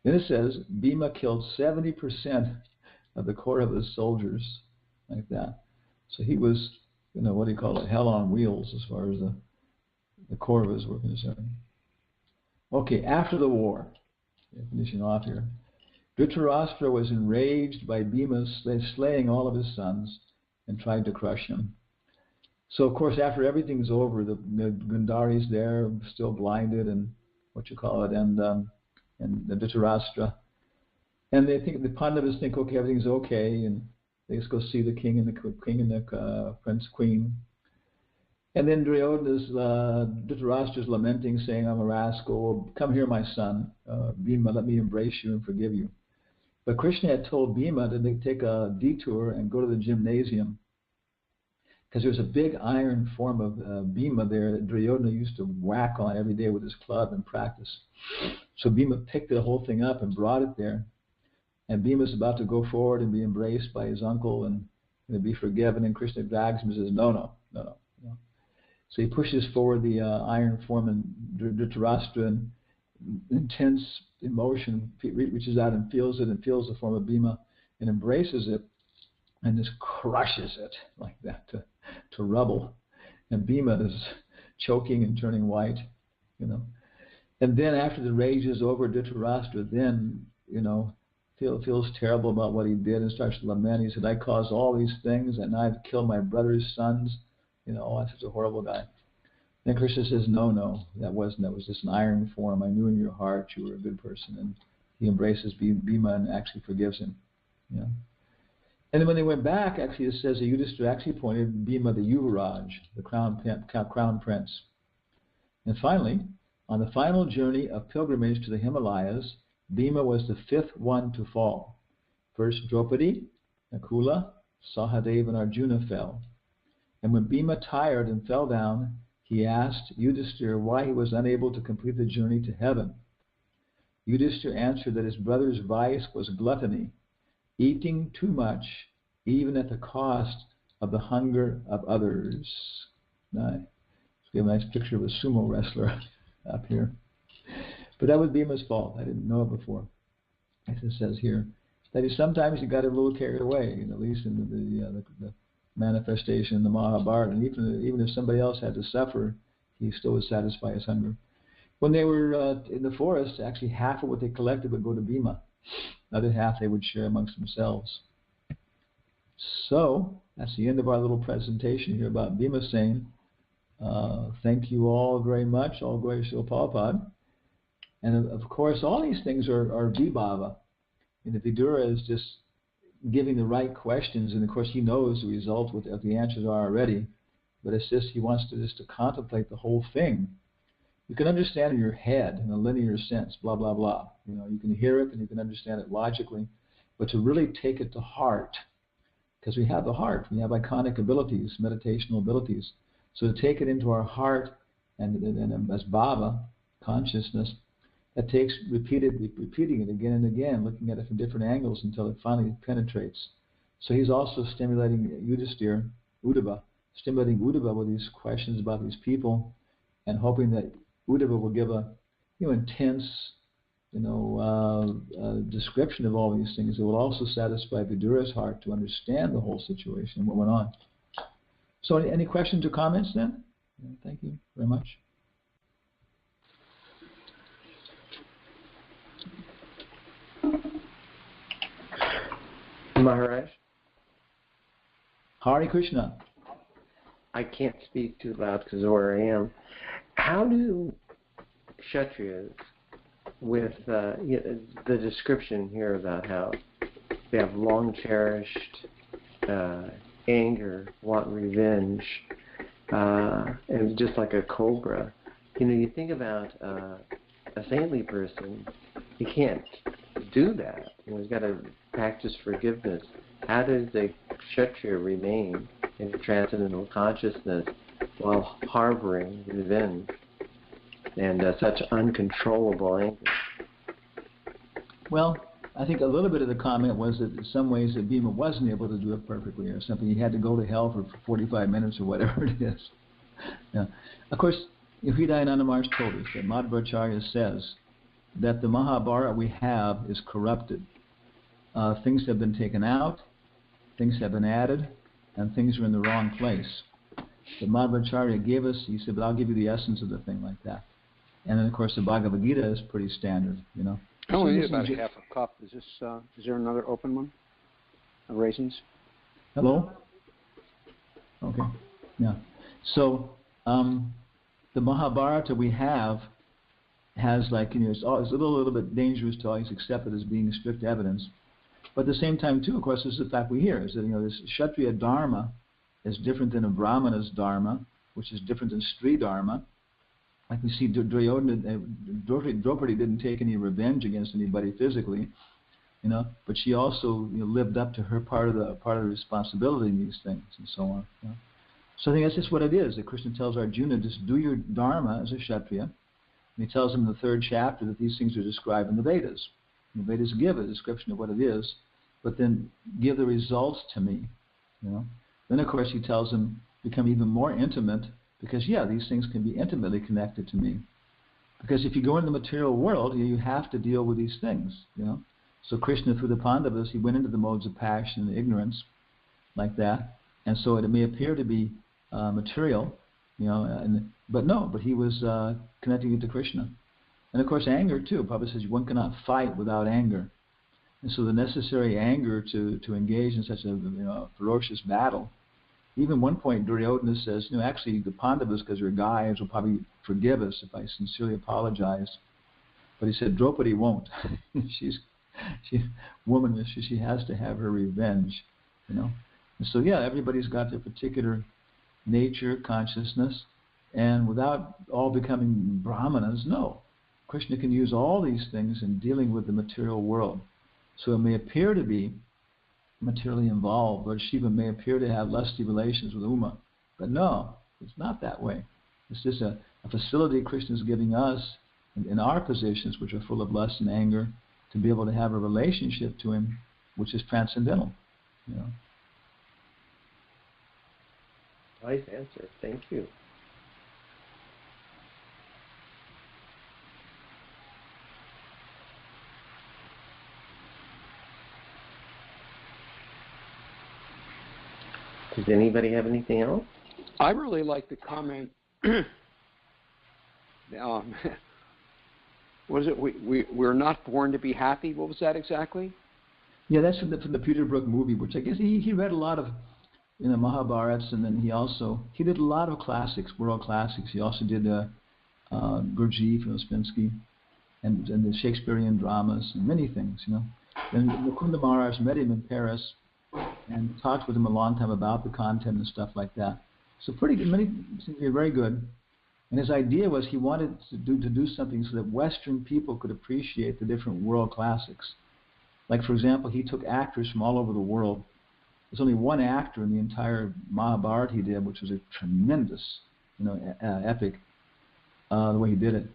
Then it says Bhīma killed 70% of the Kauravas soldiers, like that. So he was, what do you call it, hell on wheels as far as the Kauravas were concerned. Okay, after the war, finishing off here, Dhritarashtra was enraged by Bhīma slaying all of his sons and tried to crush him. So, of course, after everything's over, the Gandhari's there, still blinded, and and the Dhritarashtra. And they think, the Pandavas think, okay, everything's okay, and they just go see the king and the prince, queen. And then Dhritarashtra's lamenting, saying, I'm a rascal. Come here, my son. Bhīma, let me embrace you and forgive you. But Krishna had told Bhīma to take a detour and go to the gymnasium, because there's a big iron form of Bhīma there that Duryodhana used to whack on every day with his club and practice. So Bhīma picked the whole thing up and brought it there. And Bhima is about to go forward and be embraced by his uncle and be forgiven. And Krishna drags him and says, no. So he pushes forward the iron form, and Dhritarashtra, in intense emotion, reaches out and feels it, and feels the form of Bhima and embraces it and just crushes it like that to rubble. And Bhima is choking and turning white, And then after the rage is over, Dhritarashtra then, feels terrible about what he did and starts to lament. He said, I caused all these things, and I've killed my brother's sons. I'm such a horrible guy. Then Krishna says, no, that was just an iron form. I knew in your heart you were a good person. And he embraces Bhima and actually forgives him. And then when they went back, actually it says that Yudhishthira actually appointed Bhima the Yuvaraj, the crown prince. And finally, on the final journey of pilgrimage to the Himalayas, Bhima was the fifth one to fall. First Draupadi, Nakula, Sahadeva, and Arjuna fell. And when Bhima tired and fell down, he asked Yudhishthira why he was unable to complete the journey to heaven. Yudhishthira answered that his brother's vice was gluttony, eating too much, even at the cost of the hunger of others. Nice. We have a nice picture of a sumo wrestler up here. But that was Bhima's fault. I didn't know it before. As it says here, that sometimes he got a little carried away, at least in the manifestation in the Mahabharata. And even if somebody else had to suffer, he still would satisfy his hunger. When they were in the forest, actually half of what they collected would go to Bhima. The other half they would share amongst themselves. So that's the end of our little presentation here about Bhima saying, thank you all very much, all glory to Prabhupada. And of course, all these things are vibhava. And the Vidura is just giving the right questions, and of course he knows the result, what the answers are already. But it's just he wants to contemplate the whole thing. You can understand in your head in a linear sense, blah blah blah. You can hear it and you can understand it logically, but to really take it to heart, because we have the heart, we have iconic abilities, meditational abilities. So to take it into our heart and as bhava, consciousness, that takes repeating it again and again, looking at it from different angles until it finally penetrates. So he's also stimulating Uddhava with these questions about these people, and hoping that Uddhava will give a intense description of all these things. It will also satisfy Vidura's heart to understand the whole situation and what went on. So any questions or comments then? Thank you very much. Maharaj? Hare Krishna. I can't speak too loud because of where I am. How do Kshatriyas, with the description here about how they have long-cherished anger, want revenge, and just like a cobra, you think about a saintly person, he can't do that. He's got to practice forgiveness. How does the Kshatriya remain in transcendental consciousness while harboring revenge and such uncontrollable anger? Well, I think a little bit of the comment was that in some ways that Bhima wasn't able to do it perfectly or something. He had to go to hell for 45 minutes or whatever it is. Yeah. Of course, Hridayananda Maharaj told us that Madhvacharya says that the Mahabharata we have is corrupted. Things have been taken out, things have been added, and things are in the wrong place. But Madhvacharya gave us, he said, but I'll give you the essence of the thing like that. And then, of course, the Bhagavad Gita is pretty standard, I only need about half a cup. Is there another open one? Raisins? Hello? Okay. Yeah. So the Mahabharata we have has it's a little bit dangerous to always accept it as being strict evidence. But at the same time, too, of course, this is the fact we hear, is that this Kshatriya Dharma is different than a Brahmana's Dharma, which is different than Stri Dharma. Like we see Draupadi didn't take any revenge against anybody physically, but she also lived up to her part of the responsibility in these things and so on. So I think that's just what it is. That Krishna tells Arjuna, just do your Dharma as a Kshatriya. And he tells him in the 3rd chapter that these things are described in the Vedas. The Vedas give a description of what it is, but then give the results to me. Then of course he tells them, become even more intimate, because these things can be intimately connected to me. Because if you go in the material world, you have to deal with these things. So Krishna, through the Pandavas, he went into the modes of passion and ignorance, like that, and so it may appear to be material, but he was connecting it to Krishna. And of course, anger too. Prabhupada says one cannot fight without anger, and so the necessary anger to engage in such a ferocious battle. Even one point, Duryodhana says, actually the Pandavas, because they're guys, will probably forgive us if I sincerely apologize. But he said Draupadi won't. she's woman. She has to have her revenge. And so everybody's got their particular nature, consciousness, and without all becoming brahmanas, no. Krishna can use all these things in dealing with the material world. So it may appear to be materially involved, or Shiva may appear to have lusty relations with Uma, but no, it's not that way. It's just a facility Krishna is giving us in our positions, which are full of lust and anger, to be able to have a relationship to him, which is transcendental. Nice answer. Thank you. Does anybody have anything else? I really like the comment. What is it? We're not born to be happy. What was that exactly? Yeah, that's from the Peter Brook movie, which I guess he read a lot of Mahabharats, and then he did a lot of classics, world classics. He also did Gurdjieff and Ouspensky, and the Shakespearean dramas and many things. Then Mukunda Maharaj met him in Paris and talked with him a long time about the content and stuff like that. So pretty good. Many seem to be very good. And his idea was he wanted to do something so that Western people could appreciate the different world classics. Like, for example, he took actors from all over the world. There's only one actor in the entire Mahabharata he did, which was a tremendous, epic, the way he did it.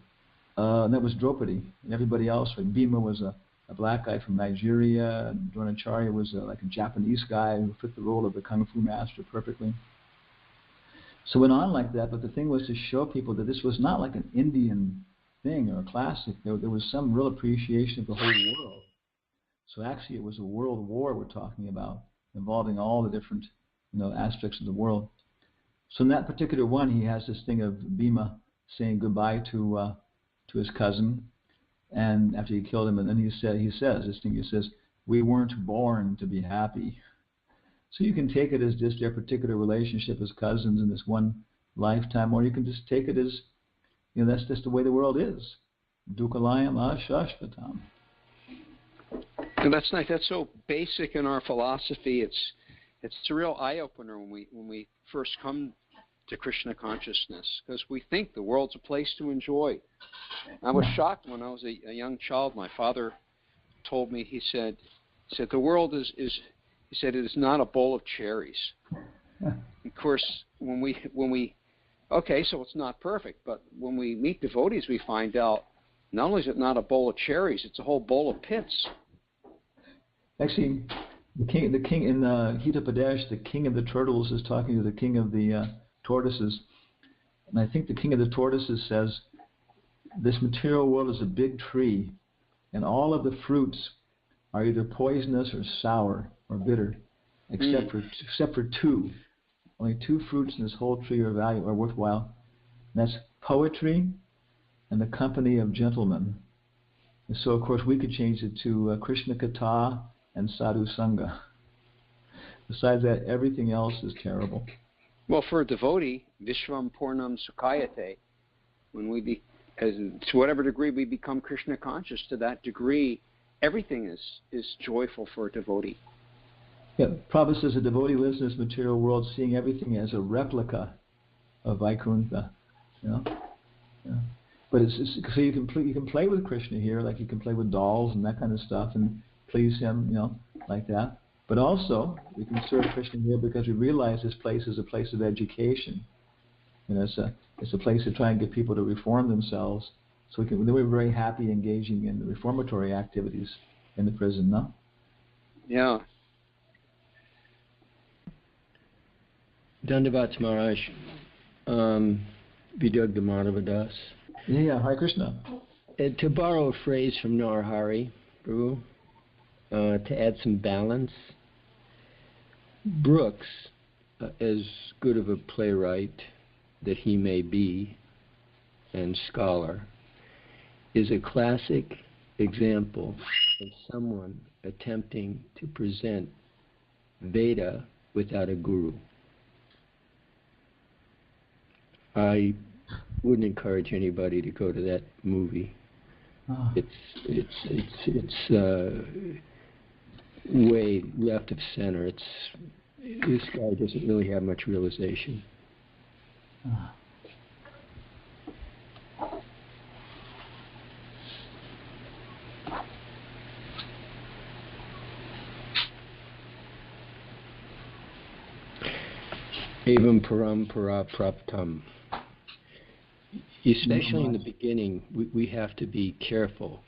And that was Draupadi. And everybody else, like Bhīma was a black guy from Nigeria. Dronacharya was like a Japanese guy who fit the role of the Kung Fu master perfectly. So it went on like that, but the thing was to show people that this was not like an Indian thing or a classic. There was some real appreciation of the whole world. So actually it was a world war we're talking about, involving all the different aspects of the world. So in that particular one, he has this thing of Bhīma saying goodbye to his cousin, and after he killed him, and then he says, we weren't born to be happy. So you can take it as just their particular relationship as cousins in this one lifetime, or you can just take it as, that's just the way the world is. Dukalayam ashashvatam. And that's nice. That's so basic in our philosophy. It's a real eye-opener when we first come to Krishna consciousness, because we think the world's a place to enjoy. I was shocked when I was a young child. My father told me, he said the world is he said it is not a bowl of cherries. Of course, when we okay, so it's not perfect, but when we meet devotees, we find out not only is it not a bowl of cherries, it's a whole bowl of pits. Actually, the king in Hita Pradesh, the king of the turtles is talking to the king of the tortoises, and I think the king of the tortoises says, this material world is a big tree, and all of the fruits are either poisonous or sour or bitter, except for two. Only two fruits in this whole tree are worthwhile. And that's poetry and the company of gentlemen. And so, of course, we could change it to Krishna Katha and Sadhu Sangha. Besides that, everything else is terrible. Well, for a devotee, Vishvam Purnam Sukhayate, when to whatever degree we become Krishna conscious, to that degree, everything is joyful for a devotee. Yeah, Prabhupada says a devotee lives in this material world seeing everything as a replica of Vaikuntha. Yeah. But so you can play with Krishna here, like you can play with dolls and that kind of stuff and please him, like that. But also we can serve Krishna here because we realize this place is a place of education. It's a place to try and get people to reform themselves. So we're very happy engaging in the reformatory activities in the prison, no? Yeah. Dandavats Maharaj, Vidagdhamadavadas. Yeah, Hare Krishna. To borrow a phrase from Narahari, Prabhu, to add some balance, Brooks, as good of a playwright that he may be, and scholar, is a classic example of someone attempting to present Veda without a guru. I wouldn't encourage anybody to go to that movie. Oh. It's way left of center. This guy doesn't really have much realization. Oh. Evam parampara praptam. Especially in the beginning, we have to be careful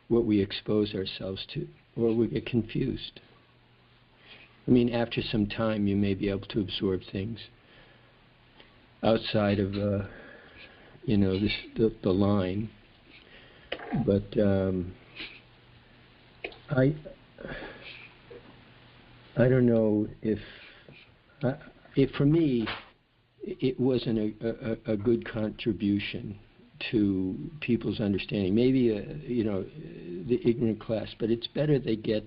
what we expose ourselves to, or we get confused. I mean, after some time, you may be able to absorb things outside of, the line. But I don't know if for me, it wasn't a good contribution to people's understanding. Maybe, the ignorant class, but it's better they get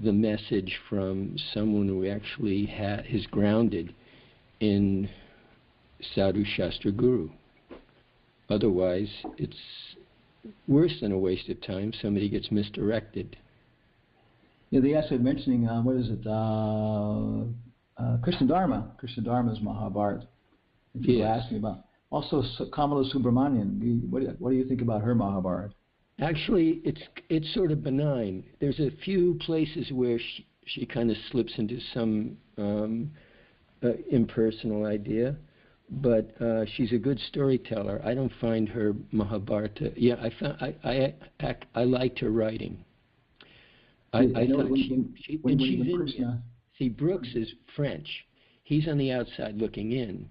the message from someone who actually is grounded in Sadhu Shastra Guru. Otherwise, it's worse than a waste of time. Somebody gets misdirected. Yeah, they actually mentioning, what is it, Krishna Dharma. Krishna Dharma is Mahabharata. And people ask me about. Also, Kamala Subramanian. What do you think about her Mahabharata? Actually, it's sort of benign. There's a few places where she kind of slips into some impersonal idea, but she's a good storyteller. I don't find her Mahabharata. Yeah, I liked her writing. I thought see, Brooks is French. He's on the outside looking in,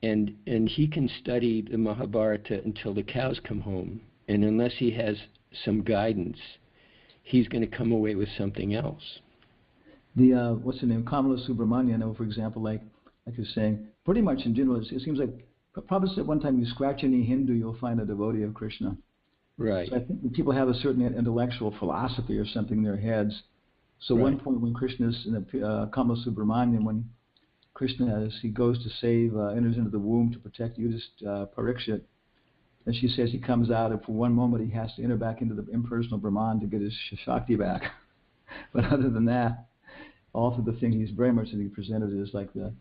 and he can study the Mahabharata until the cows come home. And unless he has some guidance, he's going to come away with something else. The what's her name, Kamala Subramanian, I know, for example, like you're saying, pretty much in general, it seems like probably at one time you scratch any Hindu, you'll find a devotee of Krishna. Right. So I think that people have a certain intellectual philosophy or something in their heads. So right. One point when Krishna's in Kamala Subramanian, when Krishna, he goes to save, enters into the womb to protect Parikshit, and she says he comes out, and for one moment he has to enter back into the impersonal Brahman to get his Shakti back. But other than that, all through the thing, he's very much to be presented as like the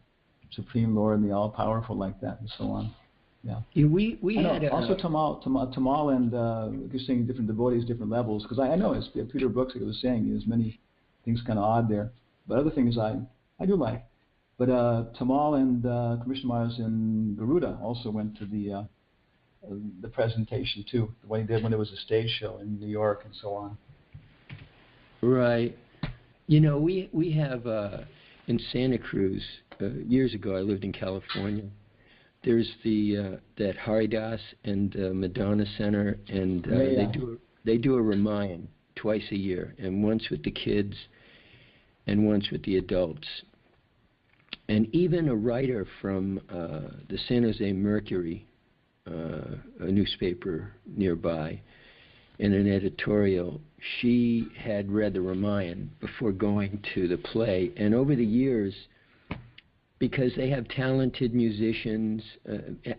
Supreme Lord and the All-Powerful like that, and so on. Yeah. We had also Tamal and you're saying different devotees, different levels, because I know, as Peter Brooks was saying, there's many things kind of odd there. But other things I do like. But Tamal and Commissioner Myers and Garuda also went to the presentation too, the one he did when there was a stage show in New York and so on. Right. We have in Santa Cruz, years ago I lived in California. There's that Haridas and Madonna Center, and they do a Ramayan twice a year, and once with the kids and once with the adults. And even a writer from the San Jose Mercury, a newspaper nearby, in an editorial, she had read the Ramayan before going to the play. And over the years, because they have talented musicians,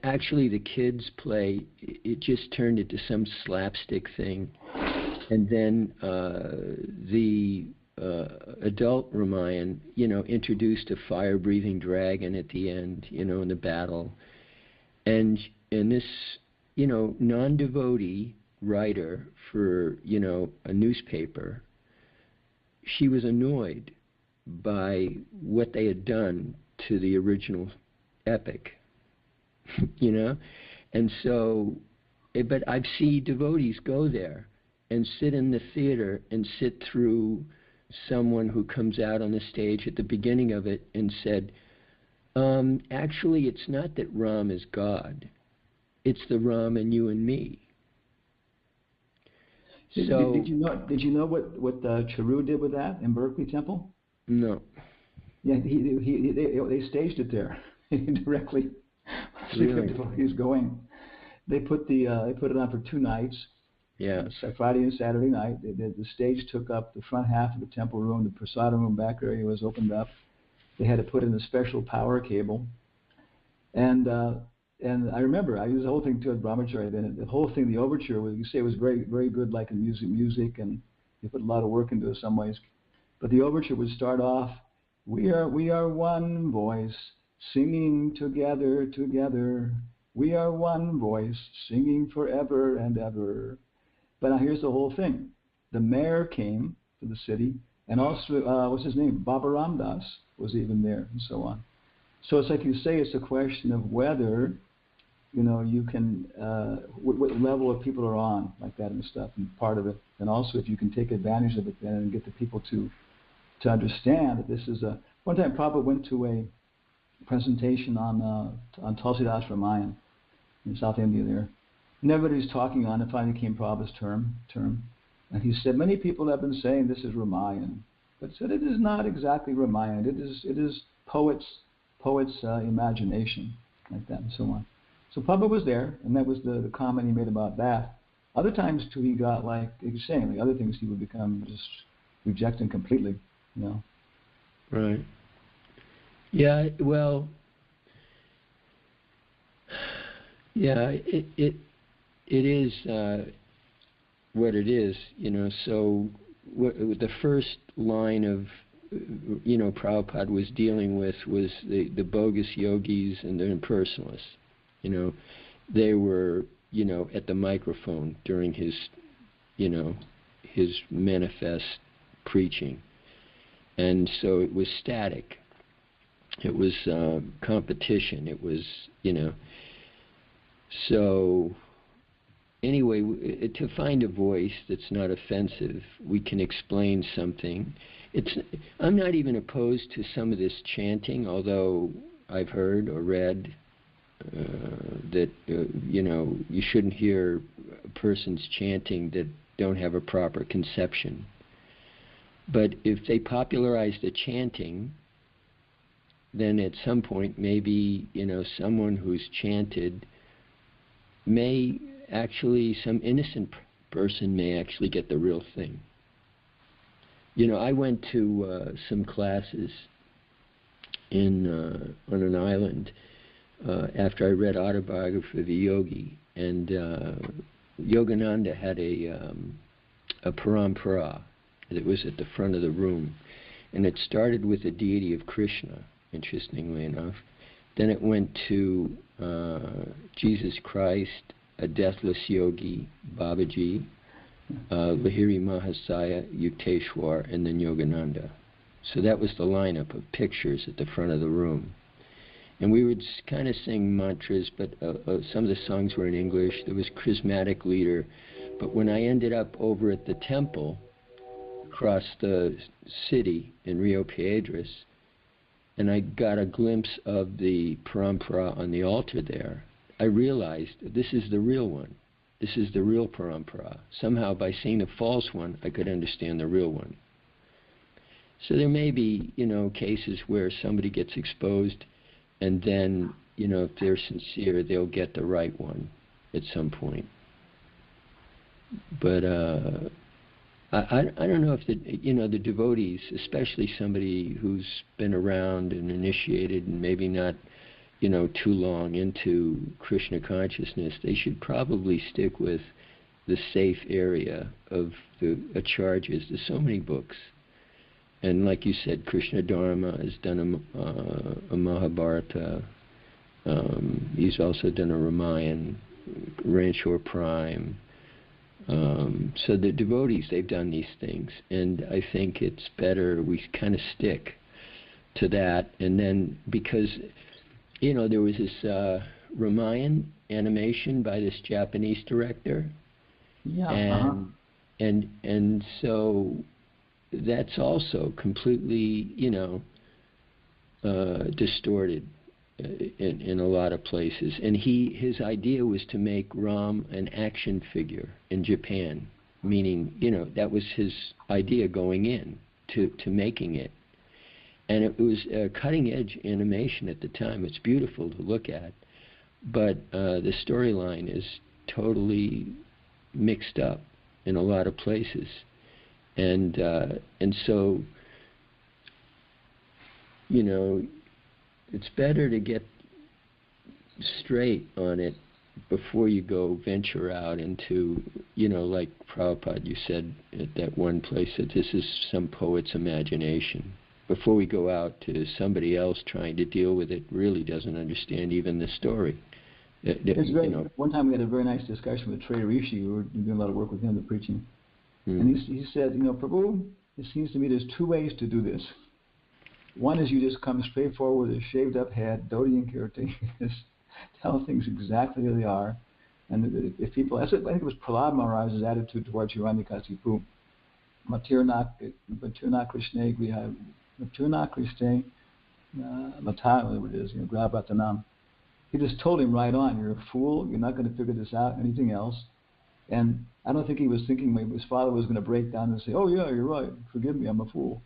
actually the kids' play, it just turned into some slapstick thing. And then the adult Ramayan, introduced a fire-breathing dragon at the end, in the battle. And this, non-devotee writer for, a newspaper, she was annoyed by what they had done to the original epic, and so, but I've seen devotees go there and sit in the theater and sit through someone who comes out on the stage at the beginning of it and said, actually, it's not that Ram is God. It's the Ram and you and me. So, did you know what Charu did with that in Berkeley Temple? No. Yeah, they staged it there directly. Really? He's going. They put it on for 2 nights. Yeah. Friday and Saturday night. The stage took up the front half of the temple room. The prasadam room back area was opened up. They had to put in a special power cable. And I remember I used the whole thing to a brahmachari. Then the whole thing, the overture, you say it was very, very good, like in music, and you put a lot of work into it in some ways. But the overture would start off, we are one voice, singing together. We are one voice, singing forever and ever. But now here's the whole thing. The mayor came to the city, and also, what's his name? Baba Ramdas was even there, and so on. So it's like you say, it's a question of whether, you can, what level of people are on, like that and stuff, and part of it. And also if you can take advantage of it then and get the people to understand that this is one time Prabhupada went to a presentation on Tulsidas Ramayan in South India there. And everybody's talking on it. Finally came Prabhupada's term. And he said, many people have been saying this is Ramayan. But said it is not exactly Ramayan. It is poet's imagination, like that and so on. So Prabhupada was there, and that was the comment he made about that. Other times too, he got like you're saying, like other things he would become just rejecting completely, Right. Yeah. Well. Yeah. It is what it is, So the first line of Prabhupada was dealing with was the bogus yogis and the impersonalists. They were at the microphone during his manifest preaching, and so it was static. It was competition. It was So anyway, to find a voice that's not offensive, we can explain something. I'm not even opposed to some of this chanting, although I've heard or read that you shouldn't hear persons chanting that don't have a proper conception. But if they popularize the chanting, then at some point maybe someone who's chanted may actually, some innocent person may actually get the real thing. I went to some classes on an island after I read Autobiography of a Yogi, and Yogananda had a parampara that was at the front of the room, and it started with the deity of Krishna, interestingly enough. Then it went to Jesus Christ, a deathless yogi, Babaji, Lahiri Mahasaya, Yukteswar, and then Yogananda. So that was the lineup of pictures at the front of the room. And we would kind of sing mantras, but some of the songs were in English. There was charismatic leader. But when I ended up over at the temple across the city in Rio Piedras, and I got a glimpse of the parampara on the altar there, I realized this is the real one. This is the real parampara. Somehow by seeing the false one, I could understand the real one. So there may be, cases where somebody gets exposed, and then, if they're sincere, they'll get the right one at some point. But I don't know if the devotees, especially somebody who's been around and initiated and maybe not, too long into Krishna consciousness, they should probably stick with the safe area of the acharya's. There's so many books. And like you said, Krishna Dharma has done a Mahabharata. He's also done a Ramayan, Ranchor Prime. So the devotees, they've done these things. And I think it's better we kind of stick to that. And then, because, there was this Ramayan animation by this Japanese director. Yeah. And and so that's also completely, distorted in a lot of places. And his idea was to make Ram an action figure in Japan, meaning, that was his idea going in to making it. And it was cutting-edge animation at the time. It's beautiful to look at, but the storyline is totally mixed up in a lot of places, and so it's better to get straight on it before you go venture out into, like Prabhupada, you said at that one place that this is some poet's imagination. Before we go out to somebody else trying to deal with it, really doesn't understand even the story. One time we had a very nice discussion with Trey Rishi. We were doing a lot of work with him, the preaching. And he said, Prabhu, it seems to me there's two ways to do this. One is you just come straight forward with a shaved up head, Dhoti and Kirti, just tell things exactly as they are. And if people, I think it was Prahlad Maharaj's attitude towards Hiranyakasipu. Matirna Krishna Griha, Matirna Krishna Mata, whatever it is, Grabatanam. He just told him right on, you're a fool, you're not going to figure this out, anything else. And I don't think he was thinking maybe his father was going to break down and say, oh yeah, you're right, forgive me, I'm a fool.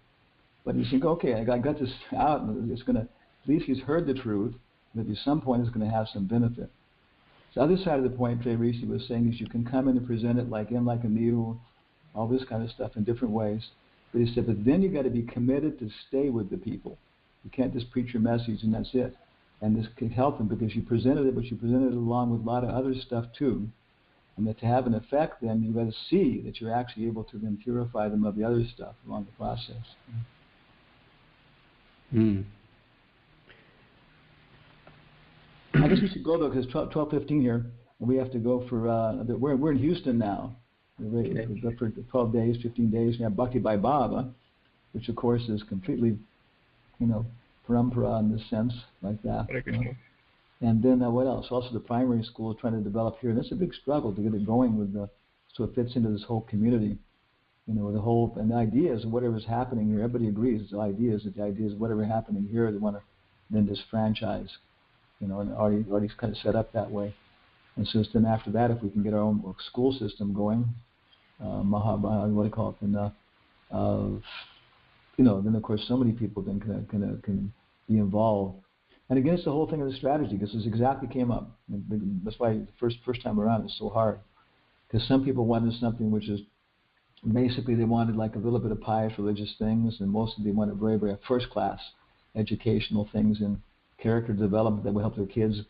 But he's thinking, okay, I got this out, and it's going to, at least he's heard the truth, but at some point it's going to have some benefit. The other side of the point Trey Rishi was saying is you can come in and present it like a needle, all this kind of stuff in different ways. But he said, but then you've got to be committed to stay with the people. You can't just preach your message and that's it. And this can help them because you presented it, but you presented it along with a lot of other stuff too. And that to have an effect, then you've got to see that you're actually able to then purify them of the other stuff along the process. I guess we should go though, because 12:15 here, and we have to go for. We're in Houston now. We're go for 12 days, 15 days. We have Bhakti by Baba, which of course is completely, parampara in this sense, like that. And then what else? Also, the primary school is trying to develop here, and it's a big struggle to get it going so it fits into this whole community. And the idea is whatever's happening here, everybody agrees. The idea is whatever happening here, they want to then just franchise, and already kind of set up that way. And so then after that, if we can get our own school system going, what do you call it? Then of course so many people then can be involved. And again, it's the whole thing of the strategy, because this exactly came up. That's why the first time around it's so hard, because some people wanted something which is basically they wanted like a little bit of pious religious things, and mostly they wanted very, very first-class educational things and character development that would help their kids,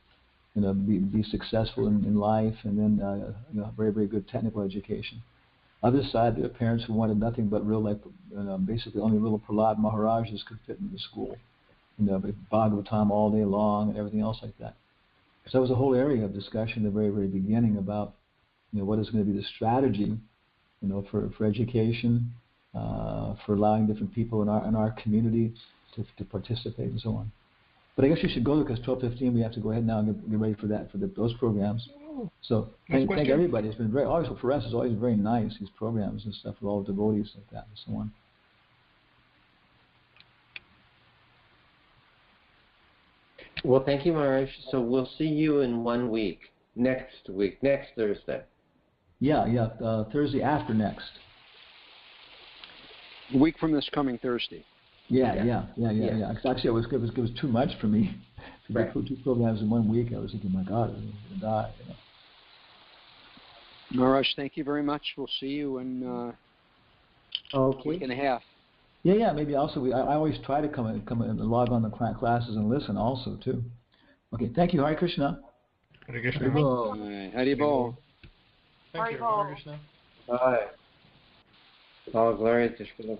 be successful in life, and then very, very good technical education. Other side, there are parents who wanted nothing but real, basically only little Prahlad Maharajas could fit into the school. Bhagavatam all day long and everything else like that. So that was a whole area of discussion at the very, very beginning about, what is going to be the strategy, for education, for allowing different people in our community to participate and so on. But I guess you should go, because 12:15 we have to go ahead now and get ready for that, those programs. So thank everybody. It's been always for us. It's always very nice, these programs and stuff with all the devotees like that and so on. Well, thank you, Maharaj. So we'll see you in 1 week, next Thursday. Yeah, Thursday after next. A week from this coming Thursday. Yeah. Actually, it was too much for me to do 2 programs in 1 week. I was thinking, my God, I'm going to die. Maharaj, thank you very much. We'll see you in a week and a half. Yeah. Maybe also I always try to come and log on the classes and listen also too. Okay, thank you. Hare Krishna. Hare Krishna. Haribol. Thank you. Hare Krishna. Bye. All glory to Krishna.